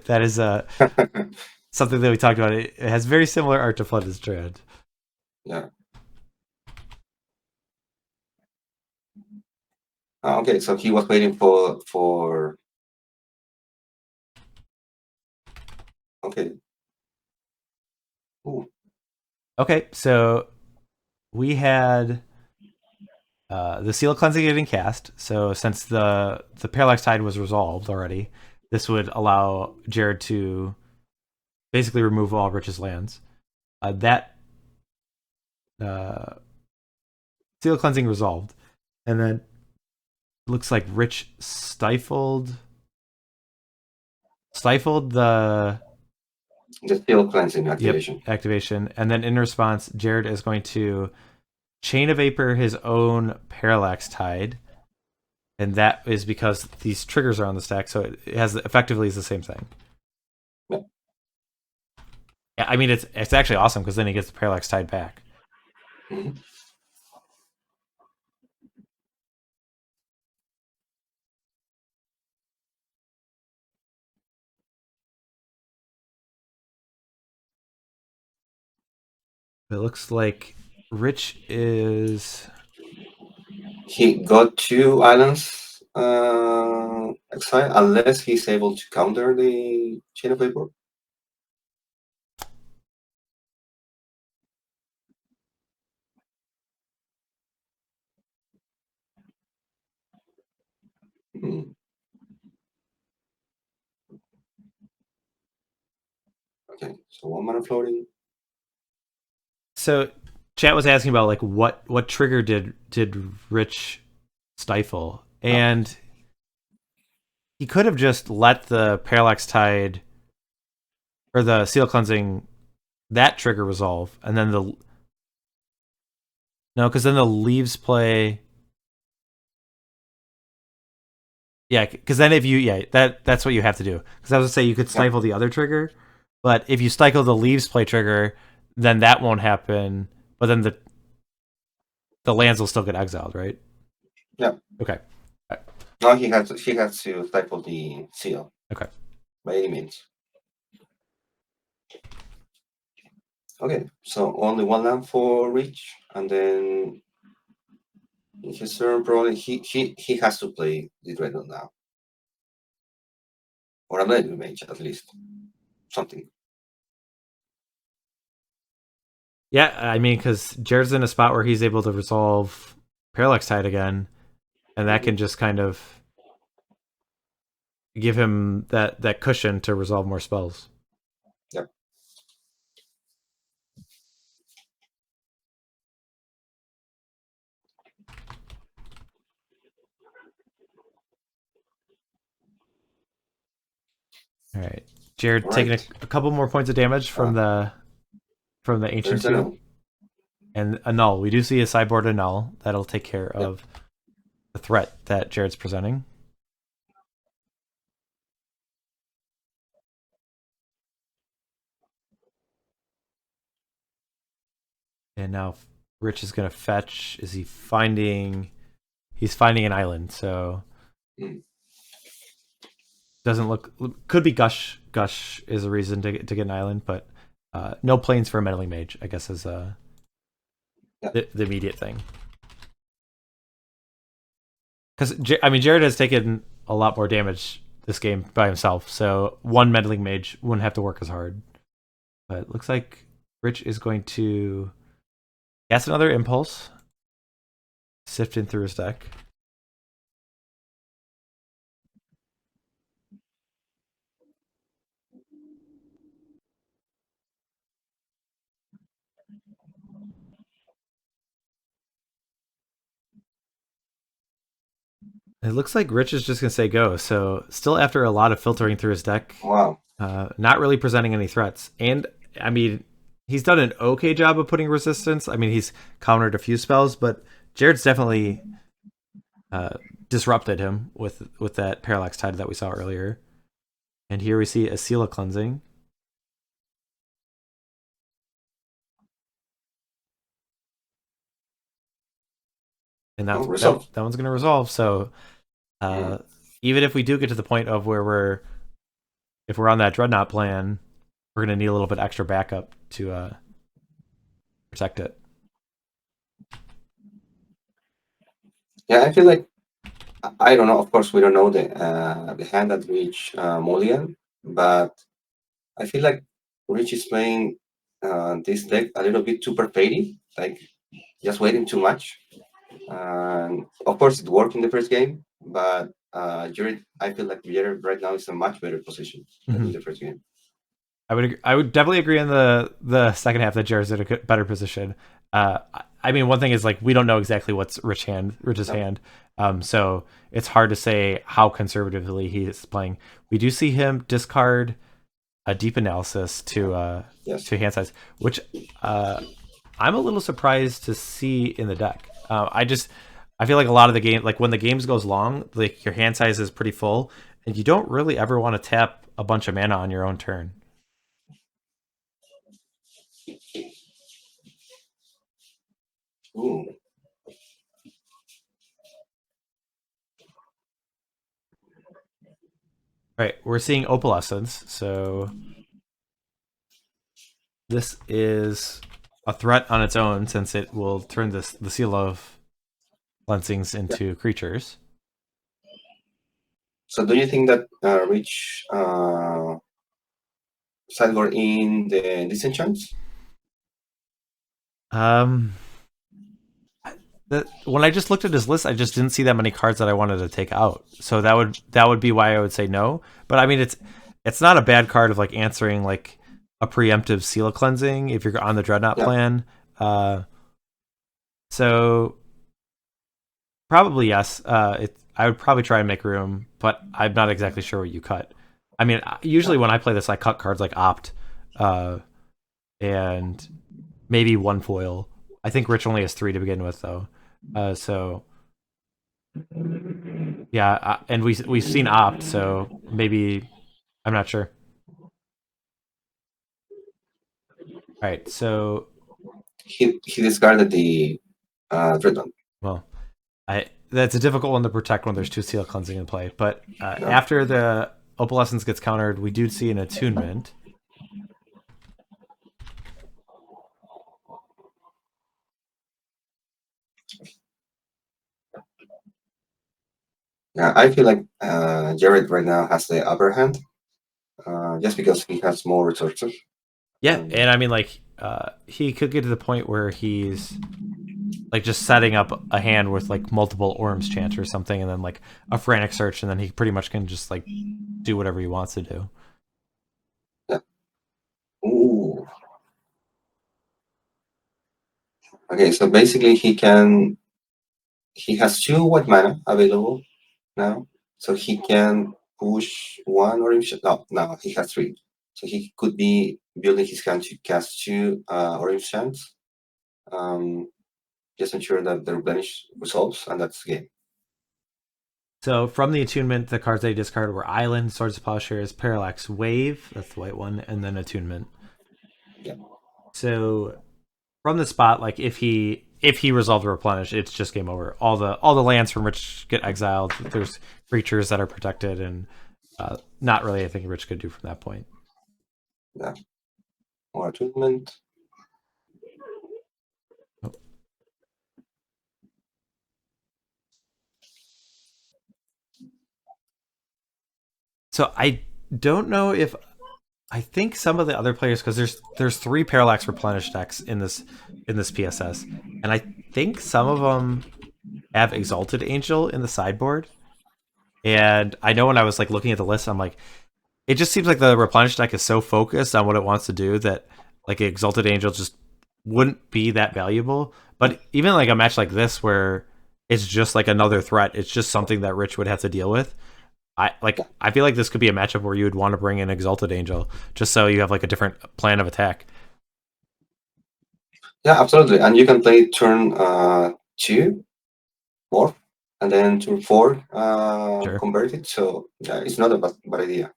that is something that we talked about. It has very similar art to Flooded Strand. Yeah. Okay, so he was waiting for. Okay. Ooh. Okay, so we had the Seal Cleansing getting cast. So since the Parallax Tide was resolved already, this would allow Jared to basically remove all Rich's lands. That Seal Cleansing resolved, and then looks like Rich stifled the Steel cleansing activation. activation, and then in response, Jared is going to Chain of Vapor his own Parallax Tide, and that is because these triggers are on the stack, so it has effectively is the same thing. Yeah. Yeah, I mean it's actually awesome because then he gets the Parallax Tide back. Mm-hmm. It looks like Rich is He got 2 islands exile unless he's able to counter the chain of vapor. Hmm. Okay, so 1 mana floating. so. Chat was asking about like what trigger did Rich stifle, and he could have just let the Parallax Tide or the Seal Cleansing that trigger resolve, and then because then the leaves play. Yeah, because then if you that's what you have to do. Because I was gonna say you could stifle the other trigger, but if you stifle the leaves play trigger, then that won't happen. But then the lands will still get exiled, right? Yeah. Okay. No, he has to stifle the seal. Okay. By any means. Okay, so only 1 land for Reach, and then in his turn, probably he has to play the Dreadnought now, or a Blade Mage at least, something. Yeah, I mean, because Jared's in a spot where he's able to resolve Parallax Tide again, and that can just kind of give him that cushion to resolve more spells. Yep. All right, Jared All taking right. a couple more points of damage from the Ancient There's a Tomb. no. And a null. We do see a sideboard a null. That'll take care of the threat that Jared's presenting. And now Rich is going to fetch. Is he finding... He's finding an island, so... Doesn't look... Could be Gush. Gush is a reason to get an island, but no planes for a Meddling Mage, I guess, is the immediate thing. Because, I mean, Jared has taken a lot more damage this game by himself, so one Meddling Mage wouldn't have to work as hard. But it looks like Rich is going to Cast another impulse. Sifting through his deck. It looks like Rich is just going to say go. So still after a lot of filtering through his deck, Wow. not really presenting any threats. And I mean, he's done an okay job of putting resistance. I mean, he's countered a few spells, but Jared's definitely uh, disrupted him with that Parallax Tide that we saw earlier. And here we see a Seal of Cleansing. And Oh, that result. one's going to resolve. So Mm. even if we do get to the point of where if we're on that Dreadnought plan, we're going to need a little bit extra backup to protect it. Yeah, I feel like I don't know. Of course, we don't know the hand that reached Mulligan, but I feel like Rich is playing this deck a little bit too pervasive, like just waiting too much. And of course, it worked in the first game, but Jared, I feel like Jared right now is in a much better position than Mm-hmm. in the first game. I would definitely agree in the second half that Jared's in a better position. I mean, one thing is like we don't know exactly what's Rich's No. hand, so it's hard to say how conservatively he is playing. We do see him discard a deep analysis Yes. to hand size, which I'm a little surprised to see in the deck. I feel like a lot of the game, like when the games goes long, like your hand size is pretty full, and you don't really ever want to tap a bunch of mana on your own turn. Ooh. Right, we're seeing opalescence, so this is a threat on its own since it will turn the seal of cleansings Yeah. into creatures. So, do you think that Rich sideboard in the disenchants? Um, when I just looked at his list, I just didn't see that many cards that I wanted to take out. So that would be why I would say no. But I mean, it's not a bad card of like answering like a preemptive seal of cleansing if you're on the Dreadnought Yeah. plan. So probably yes. I would probably try and make room, but I'm not exactly sure what you cut. I mean, usually Yeah. when I play this, I cut cards like Opt, uh, and maybe one foil. I think Rich only has 3 to begin with, though. So yeah, and we've seen Opt, so maybe I'm not sure. All right, so He discarded the Dreadnought. well, I that's a difficult one to protect when there's 2 seal cleansing in play. But Yeah. after the opalescence gets countered, we do see an attunement. Yeah. I feel like Jared right now has the upper hand, just because he has more resources. Yeah, Um, and I mean like he could get to the point where he's like just setting up a hand with like multiple Orm's chant or something, and then like a frantic search, and then he pretty much can just like do whatever he wants to do. yeah. Ooh. Okay. So basically, he has 2 white mana available now, so he can push 1 orange. No, he has 3. So he could be building his hand to cast 2 orange chants. Um, just ensure that the replenish resolves, and that's the game. So from the attunement, the cards they discarded were Island, Swords of Plowshares, Parallax Wave, that's the white one, and then attunement. Yeah. So from the spot, like if he resolved to replenish, it's just game over. All the lands from Rich get exiled. There's creatures that are protected, and not really anything Rich could do from that point. Yeah. More attunement. So I don't know if I think some of the other players, because there's three Parallax Replenish decks in this PSS, and I think some of them have Exalted Angel in the sideboard. And I know when I was like looking at the list, I'm like, it just seems like the Replenish deck is so focused on what it wants to do that like Exalted Angel just wouldn't be that valuable. But even like a match like this where it's just like another threat, it's just something that Rich would have to deal with. I feel like this could be a matchup where you would want to bring in Exalted Angel just so you have like a different plan of attack. Yeah, absolutely. And you can play turn 2 more, and then turn 4 Sure. convert it. So yeah, it's not a bad idea.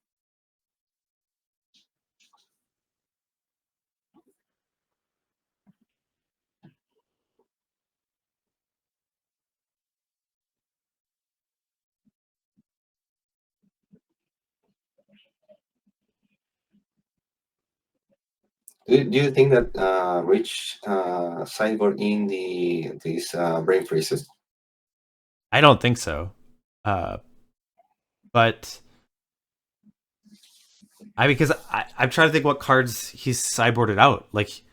Do you think that Rich sideboard in these brain freezes? I don't think so. Uh, but because I'm trying to think what cards he's sideboarded out. Like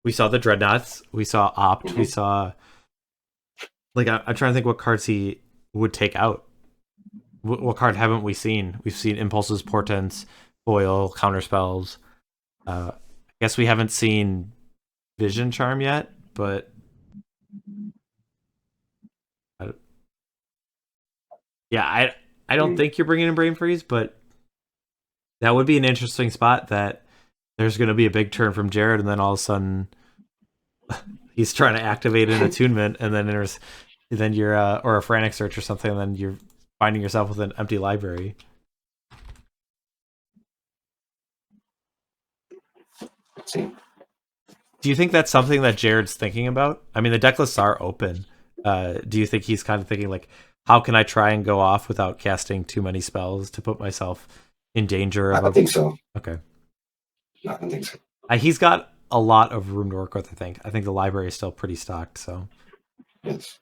we saw the Dreadnoughts, we saw Opt, we Hmm. saw like I'm trying to think what cards he would take out. What card haven't we seen? We've seen Impulses, Portents, Foil, Counterspells. I guess we haven't seen Vision Charm yet, but I, yeah, I don't think you're bringing in Brain Freeze, but that would be an interesting spot that there's going to be a big turn from Jared, and then all of a sudden he's trying to activate an attunement, and then you're or a frantic search or something, and then you're finding yourself with an empty library. Let's see. Do you think that's something that Jared's thinking about? I mean, the deck lists are open. Do you think he's kind of thinking like, how can I try and go off without casting too many spells to put myself in danger I of don't a? think so. Okay, No, I don't think so. he's got a lot of room to work with. I think the library is still pretty stocked. So Yes.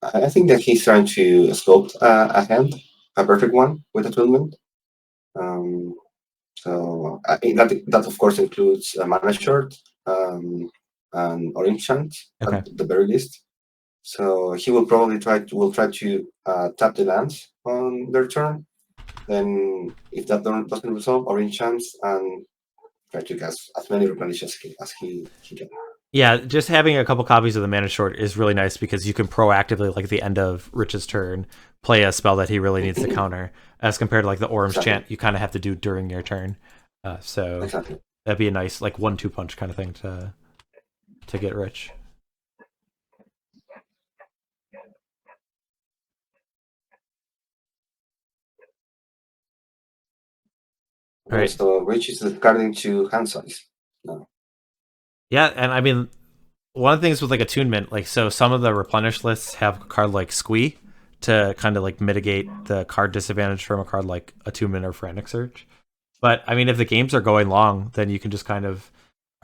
I think that he's trying to sculpt a hand, a perfect one with attunement. Um, so I think that of course includes a mana short and orange chant at okay, the very least. So he will probably try to tap the lands on their turn. Then if that doesn't resolve, orange chance and try to cast as many replenish as he can. yeah, just having a couple copies of the mana short is really nice because you can proactively, like at the end of Rich's turn, play a spell that he really needs to counter, as compared to like the Orm's Exactly. chant you kind of have to do during your turn. So Exactly. that'd be a nice like 1-2 punch kind of thing to get Rich. All Okay, right. so which is discarding to hand size. No. Yeah, and I mean one of the things with like attunement, like so some of the replenish lists have a card like Squee to kind of like mitigate the card disadvantage from a card like attunement or frantic search. But I mean if the games are going long, then you can just kind of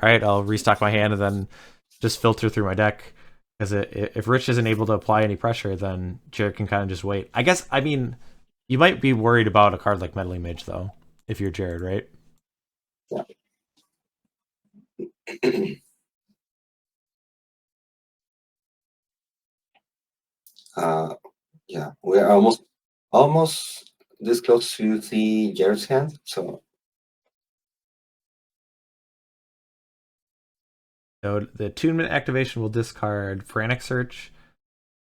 all right, I'll restock my hand and then just filter through my deck. Because if Rich isn't able to apply any pressure, then Jared can kind of just wait. I guess, I mean, you might be worried about a card like Meddling Mage, though, if you're Jared, right? Yeah. uh, yeah, we are almost this close to the Jared's hand. So So the attunement activation will discard Frantic Search,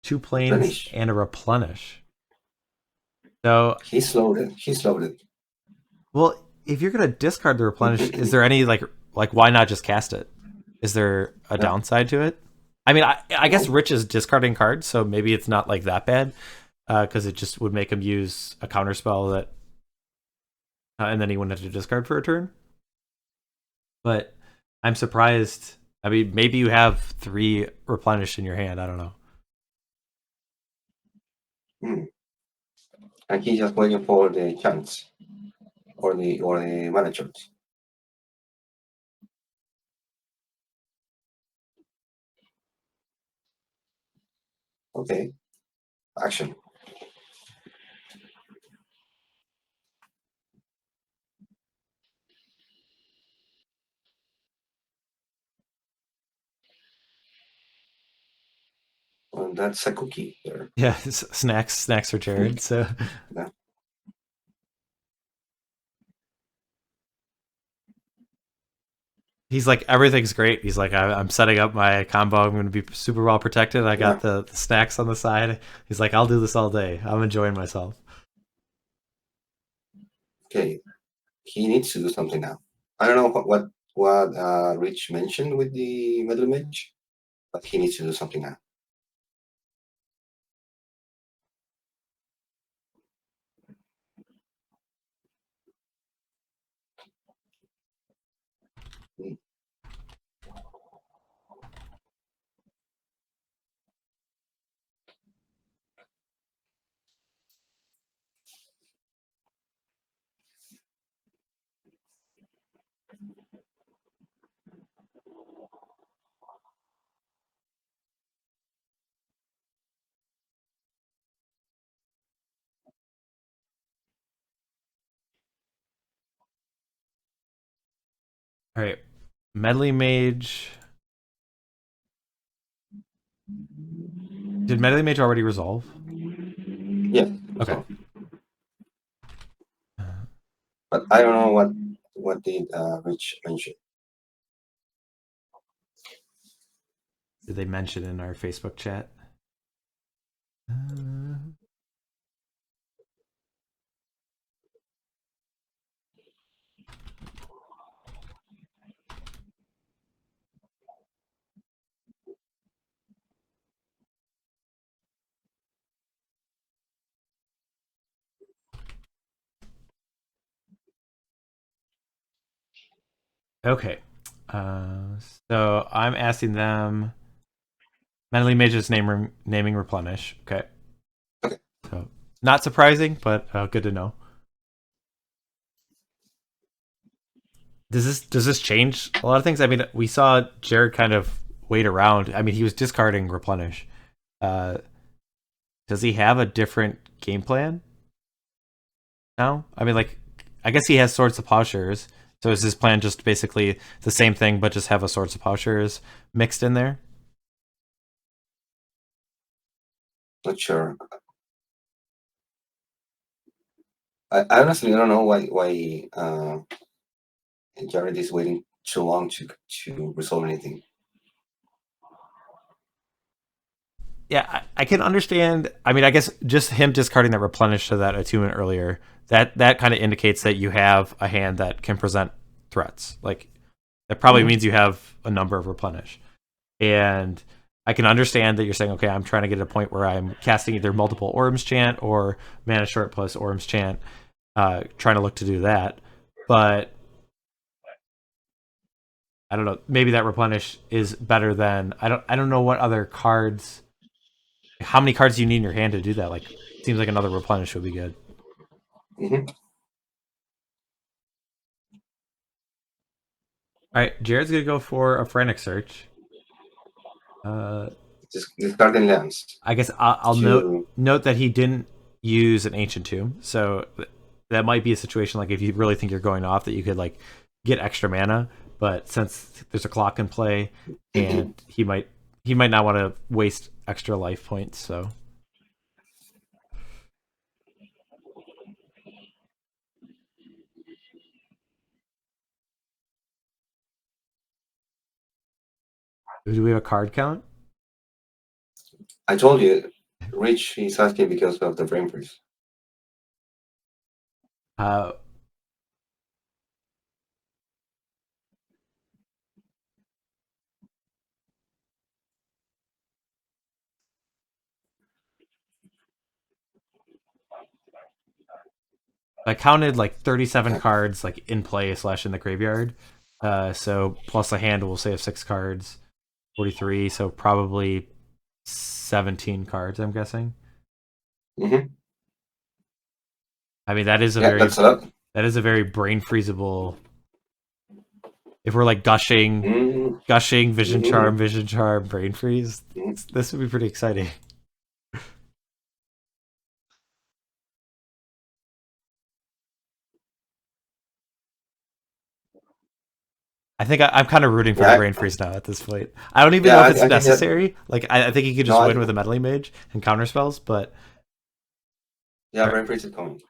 2 planes, replenish. and a Replenish. So, He's loaded. He's loaded. well, if you're going to discard the Replenish, is there any, like, why not just cast it? Is there a Yeah. downside to it? I mean, I guess No. Rich is discarding cards, so maybe it's not like that bad. Because it just would make him use a counter spell that, and then he wouldn't have to discard for a turn. But I'm surprised. I mean, maybe you have 3 replenished in your hand. I don't know. Hmm. And he's just waiting for the chance or the managers. Okay. Action. Oh, that's a cookie there. Yeah, snacks for Jared. So Yeah. he's like, everything's great. He's like, I'm setting up my combo. I'm going to be super well protected. I got Yeah. the snacks on the side. He's like, I'll do this all day. I'm enjoying myself. Okay. He needs to do something now. I don't know what Rich mentioned with the middle mage, but he needs to do something now. Mm. All right, medley mage. Did medley mage already resolve? Yeah. Okay. So, but I don't know what did Rich mention. Did they mention in our Facebook chat? Okay. So I'm asking them. Medley mage's naming replenish. Okay. Okay. So not surprising, but good to know. Does this change a lot of things? I mean, we saw Jared kind of wait around. I mean, he was discarding replenish. Uh, does he have a different game plan now? I mean, like, I guess he has Swords of Plowshares. So is his plan just basically the same thing, but just have a Swords of Plowshares mixed in there? Not sure. I honestly don't know why Jared is waiting too long to resolve anything. Yeah, I can understand. I mean, I guess just him discarding that replenish to that attunement earlier, that kind of indicates that you have a hand that can present threats. Like that probably Mhm. means you have a number of replenish. And I can understand that you're saying, okay, I'm trying to get to a point where I'm casting either multiple Orm's Chant or Mana Short plus Orm's Chant, trying to look to do that. But I don't know. Maybe that replenish is better than I don't know what other cards. How many cards do you need in your hand to do that? Like, seems like another replenish would be good. Mhm. All right, Jared's gonna go for a frantic search. Just discarding lands I guess I'll to. note that he didn't use an ancient tomb, so that might be a situation like if you really think you're going off, that you could like get extra mana. But since there's a clock in play, and he might not want to waste extra life points. So do we have a card count? I told you, Rich is asking because of the brain freeze. Uh, I counted like 37 Okay. cards like in play slash in the graveyard. So plus a hand will save 6 cards, 43. So probably 17 cards. I'm guessing. Hmm. I mean that is a Yeah, very that's a lot. brain freezable. If we're like gushing, Mm-hmm. vision charm, brain freeze, this would be pretty exciting. I think I'm kind of rooting for the Yeah, brain freeze now at this point. I don't even yeah, know if it's I think that necessary. Like I think he could just no, win with a meddling mage and counter spells. But yeah, all right, brain freeze is coming.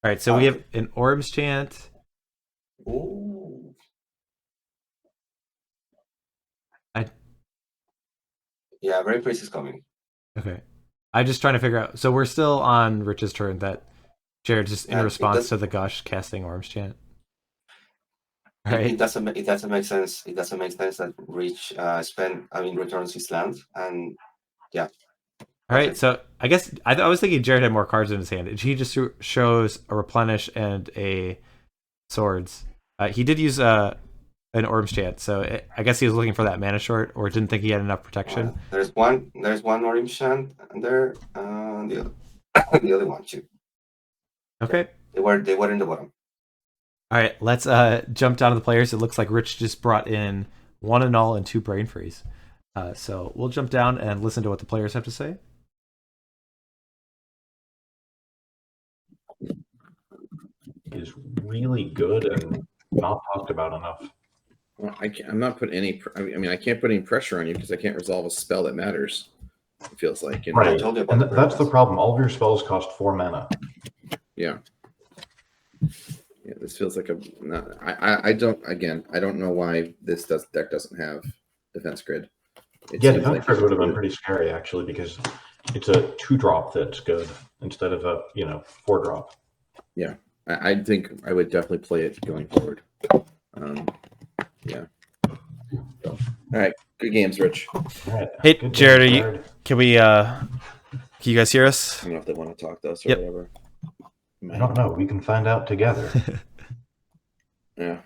all right. So we have an Orbs chant. Ooh. I Yeah, brain freeze is coming. okay. I'm just trying to figure out. So we're still on Rich's turn. That Jared just in Yeah, response to the gush casting Orbs chant. All it right. doesn't make sense. It doesn't make sense that Rich returns his land, and yeah, All that's right, it. so I guess I was thinking Jared had more cards in his hand. He just shows a replenish and a swords. He did use an Orbs chant, so I guess he was looking for that mana short, or didn't think he had enough protection. There's one orange shant there, the the other one too. Okay. They were in the bottom. All right, let's jump down to the players. It looks like Rich just brought in 1 annul and 2 brain freeze. So we'll jump down and listen to what the players have to say. Is really good and not talked about enough. Well, I'm not putting any. I mean, I can't put any pressure on you because I can't resolve a spell that matters. It feels like, you know. Right, I told you about and that's the problem. All of your spells cost 4 mana. Yeah. Yeah, this feels like a. Not, I don't. Again, I don't know why this deck doesn't have defense grid. Yeah, defense grid would have been pretty scary actually because it's a 2-drop that's good instead of a 4-drop. Yeah, I think I would definitely play it going forward. Yeah. So, all right, good games, Rich. All right. Hey, Good Jared, game, Jared. can you guys hear us? I don't know if they want to talk to us or Yep. whatever. I don't know. We can find out together. Yeah.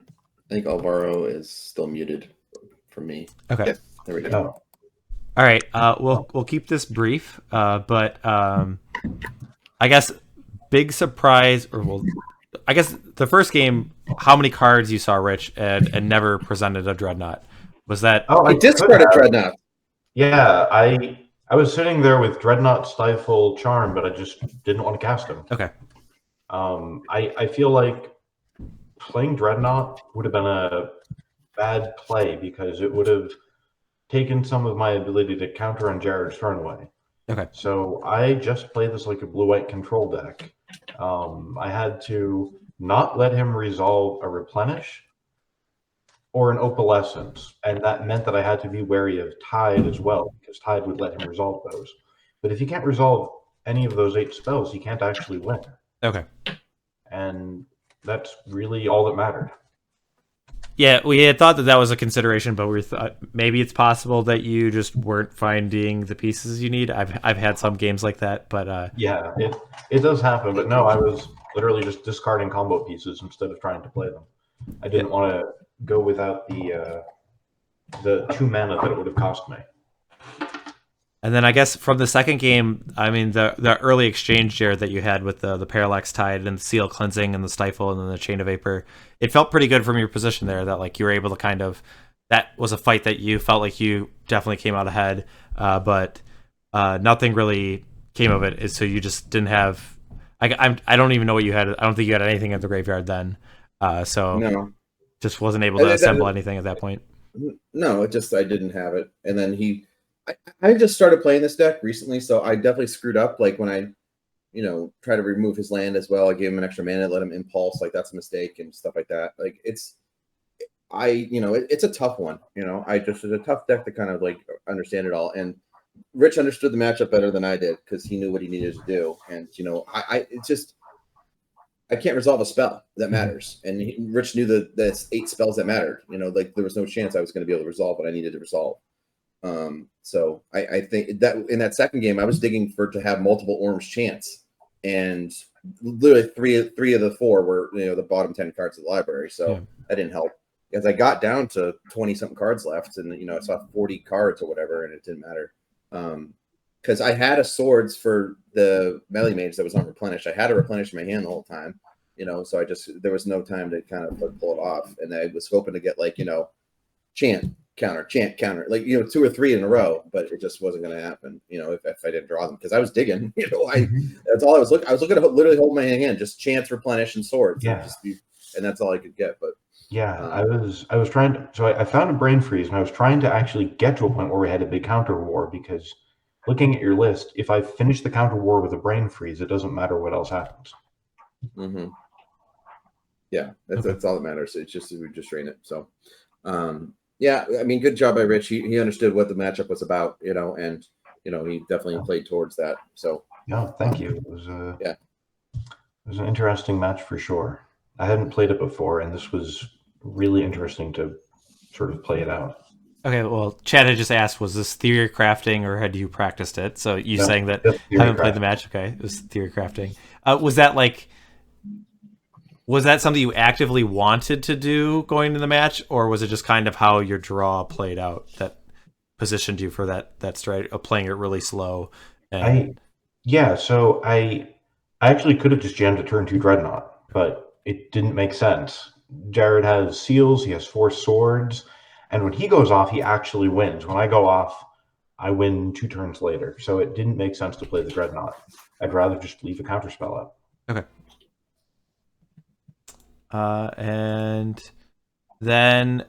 I think Álvaro is still muted for me. Okay. Yes. There we go. No. All right. We'll keep this brief, but I guess big surprise, I guess the first game, how many cards you saw, Rich, and never presented a Dreadnought? Was that? Oh, I discarded Dreadnought. Yeah, I was sitting there with Dreadnought, Stifle, Charm, but I just didn't want to cast him. Okay. I feel like playing Dreadnought would have been a bad play because it would have taken some of my ability to counter on Jared's turn away. Okay. So I just played this like a blue-white control deck. I had to not let him resolve a replenish or an opalescence, and that meant that I had to be wary of Tide as well, because Tide would let him resolve those. But if he can't resolve any of those 8 spells, he can't actually win. Okay. And that's really all that mattered. Yeah, we had thought that was a consideration, but we thought maybe it's possible that you just weren't finding the pieces you need. I've had some games like that, but yeah, it does happen. But no, I was literally just discarding combo pieces instead of trying to play them. I didn't want to go without the 2 mana that it would have cost me. And then I guess from the second game, I mean the early exchange, Jared, that you had with the Parallax Tide and the Seal Cleansing and the Stifle and then the Chain of Vapor, it felt pretty good from your position there that like you were able to kind of, that was a fight that you felt like you definitely came out ahead, but nothing really came of it. So you just didn't have, I don't even know what you had. I don't think you had anything at the graveyard then. So No. just wasn't able to assemble anything at that point. No, I didn't have it. And then I just started playing this deck recently, so I definitely screwed up. Like when I, try to remove his land as well, I gave him an extra mana, let him impulse, like that's a mistake and stuff like that. Like it's a tough one. It's a tough deck to kind of like understand it all. And Rich understood the matchup better than I did because he knew what he needed to do. And I can't resolve a spell that matters. And Rich knew the 8 spells that mattered. Like there was no chance I was going to be able to resolve what I needed to resolve. So I think that in that second game, I was digging to have multiple orange chants, and literally three of the 4 were the bottom 10 cards of the library. So that didn't help. As I got down to 20 something cards left, and I saw 40 cards or whatever, and it didn't matter. Because I had a swords for the melee mage that was on replenish. I had to replenish my hand the whole time, so there was no time to kind of pull it off, and I was hoping to get like chant counter, like 2 or 3 in a row, but it just wasn't going to happen. If I didn't draw them, because I was digging. That's all I was looking. I was looking to literally hold my hand, just chance, replenish, and swords, and that's all I could get. But Yeah, I was trying to, so I found a brain freeze, and I was trying to actually get to a point where we had a big counter war, because looking at your list, if I finish the counter war with a brain freeze, it doesn't matter what else happens. Mm-hmm. Yeah, that's all that matters. It's just we just train it. So, yeah, I mean, good job by Rich. He understood what the matchup was about, and he definitely played towards that. So, Yeah, thank you. It was yeah, it was an interesting match for sure. I hadn't played it before, and this was really interesting to sort of play it out. Okay, well, Chad had just asked, was this theory crafting or had you practiced it? So you saying that just theory haven't played the match? Okay, it was theory crafting. Was that something you actively wanted to do going into the match, or was it just kind of how your draw played out that positioned you for that stride of playing it really slow? So I actually could have just jammed a turn 2 Dreadnought, but it didn't make sense. Jared has seals, he has 4 swords, and when he goes off, he actually wins. When I go off, I win 2 turns later. So it didn't make sense to play the Dreadnought. I'd rather just leave a counterspell up. Okay. And then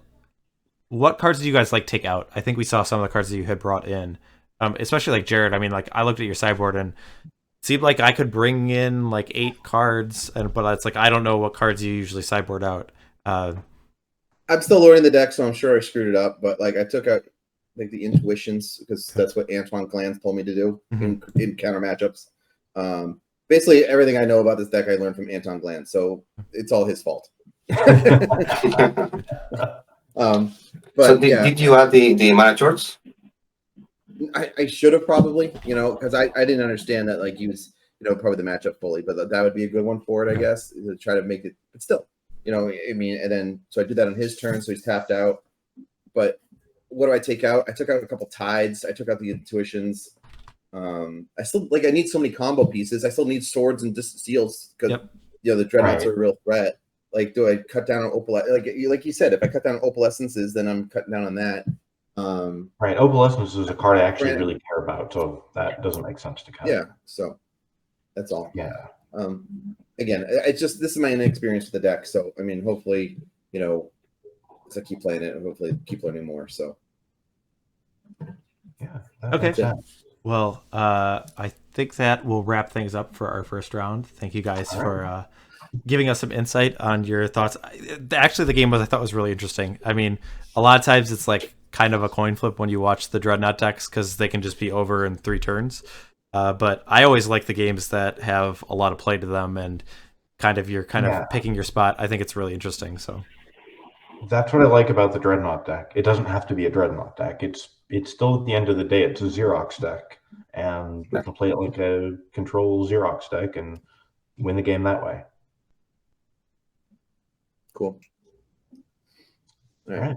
what cards do you guys take out? I think we saw some of the cards that you had brought in, especially like Jared. I mean, I looked at your sideboard and it seemed like I could bring in 8 cards, but it's I don't know what cards you usually sideboard out. I'm still learning the deck, so I'm sure I screwed it up. But I took out the intuitions, because that's what Antoine Glanz told me to do in counter matchups. Basically, everything I know about this deck I learned from Anton Glanz, so it's all his fault. So did you add the mana shorts? I should have probably, because I didn't understand that he was, probably the matchup fully, but that would be a good one for it, I guess, to try to make it. But still, I mean, and then so I did that on his turn, so he's tapped out. But what do I take out? I took out a couple tides. I took out the intuitions. I still I need so many combo pieces. I still need swords and seals because the dreadnoughts are a real threat. Do I cut down on opalescence? Like you said, if I cut down on opalescences, then I'm cutting down on that. Right, opalescence is a card I actually really care about, so that doesn't make sense to cut. Yeah, so that's all. Yeah. Again, it's just this is my inexperience with the deck, so I mean, hopefully, as I keep playing it, and hopefully keep learning more. So. Yeah. Okay. Well, I think that will wrap things up for our first round. Thank you guys for giving us some insight on your thoughts. Actually, the game I thought was really interesting. I mean, a lot of times it's kind of a coin flip when you watch the Dreadnought decks because they can just be over in 3 turns. But I always like the games that have a lot of play to them and you're picking your spot. I think it's really interesting. So that's what I like about the Dreadnought deck. It doesn't have to be a Dreadnought deck. It's still, at the end of the day, it's a Xerox deck, and you can play it like a control Xerox deck and win the game that way. Cool. All right.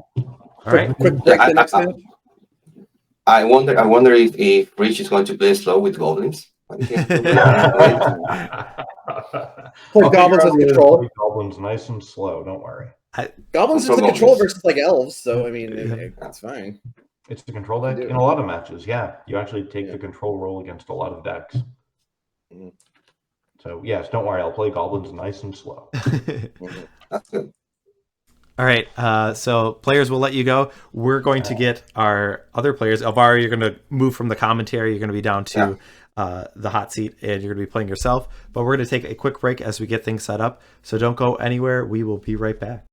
Quick break the next match. I wonder if Rich is going to play slow with goblins. Play goblins as control. Goblins nice and slow. Don't worry. Goblins is the control versus elves, so I mean, it's fine. It's the control deck in a lot of matches. Yeah, you actually take the control role against a lot of decks. Mm-hmm. So yes, don't worry. I'll play goblins nice and slow. That's good. All right, so players, will let you go. We're going to get our other players. Álvaro, you're going to move from the commentary. You're going to be down to the hot seat, and you're going to be playing yourself. But we're going to take a quick break as we get things set up. So don't go anywhere. We will be right back.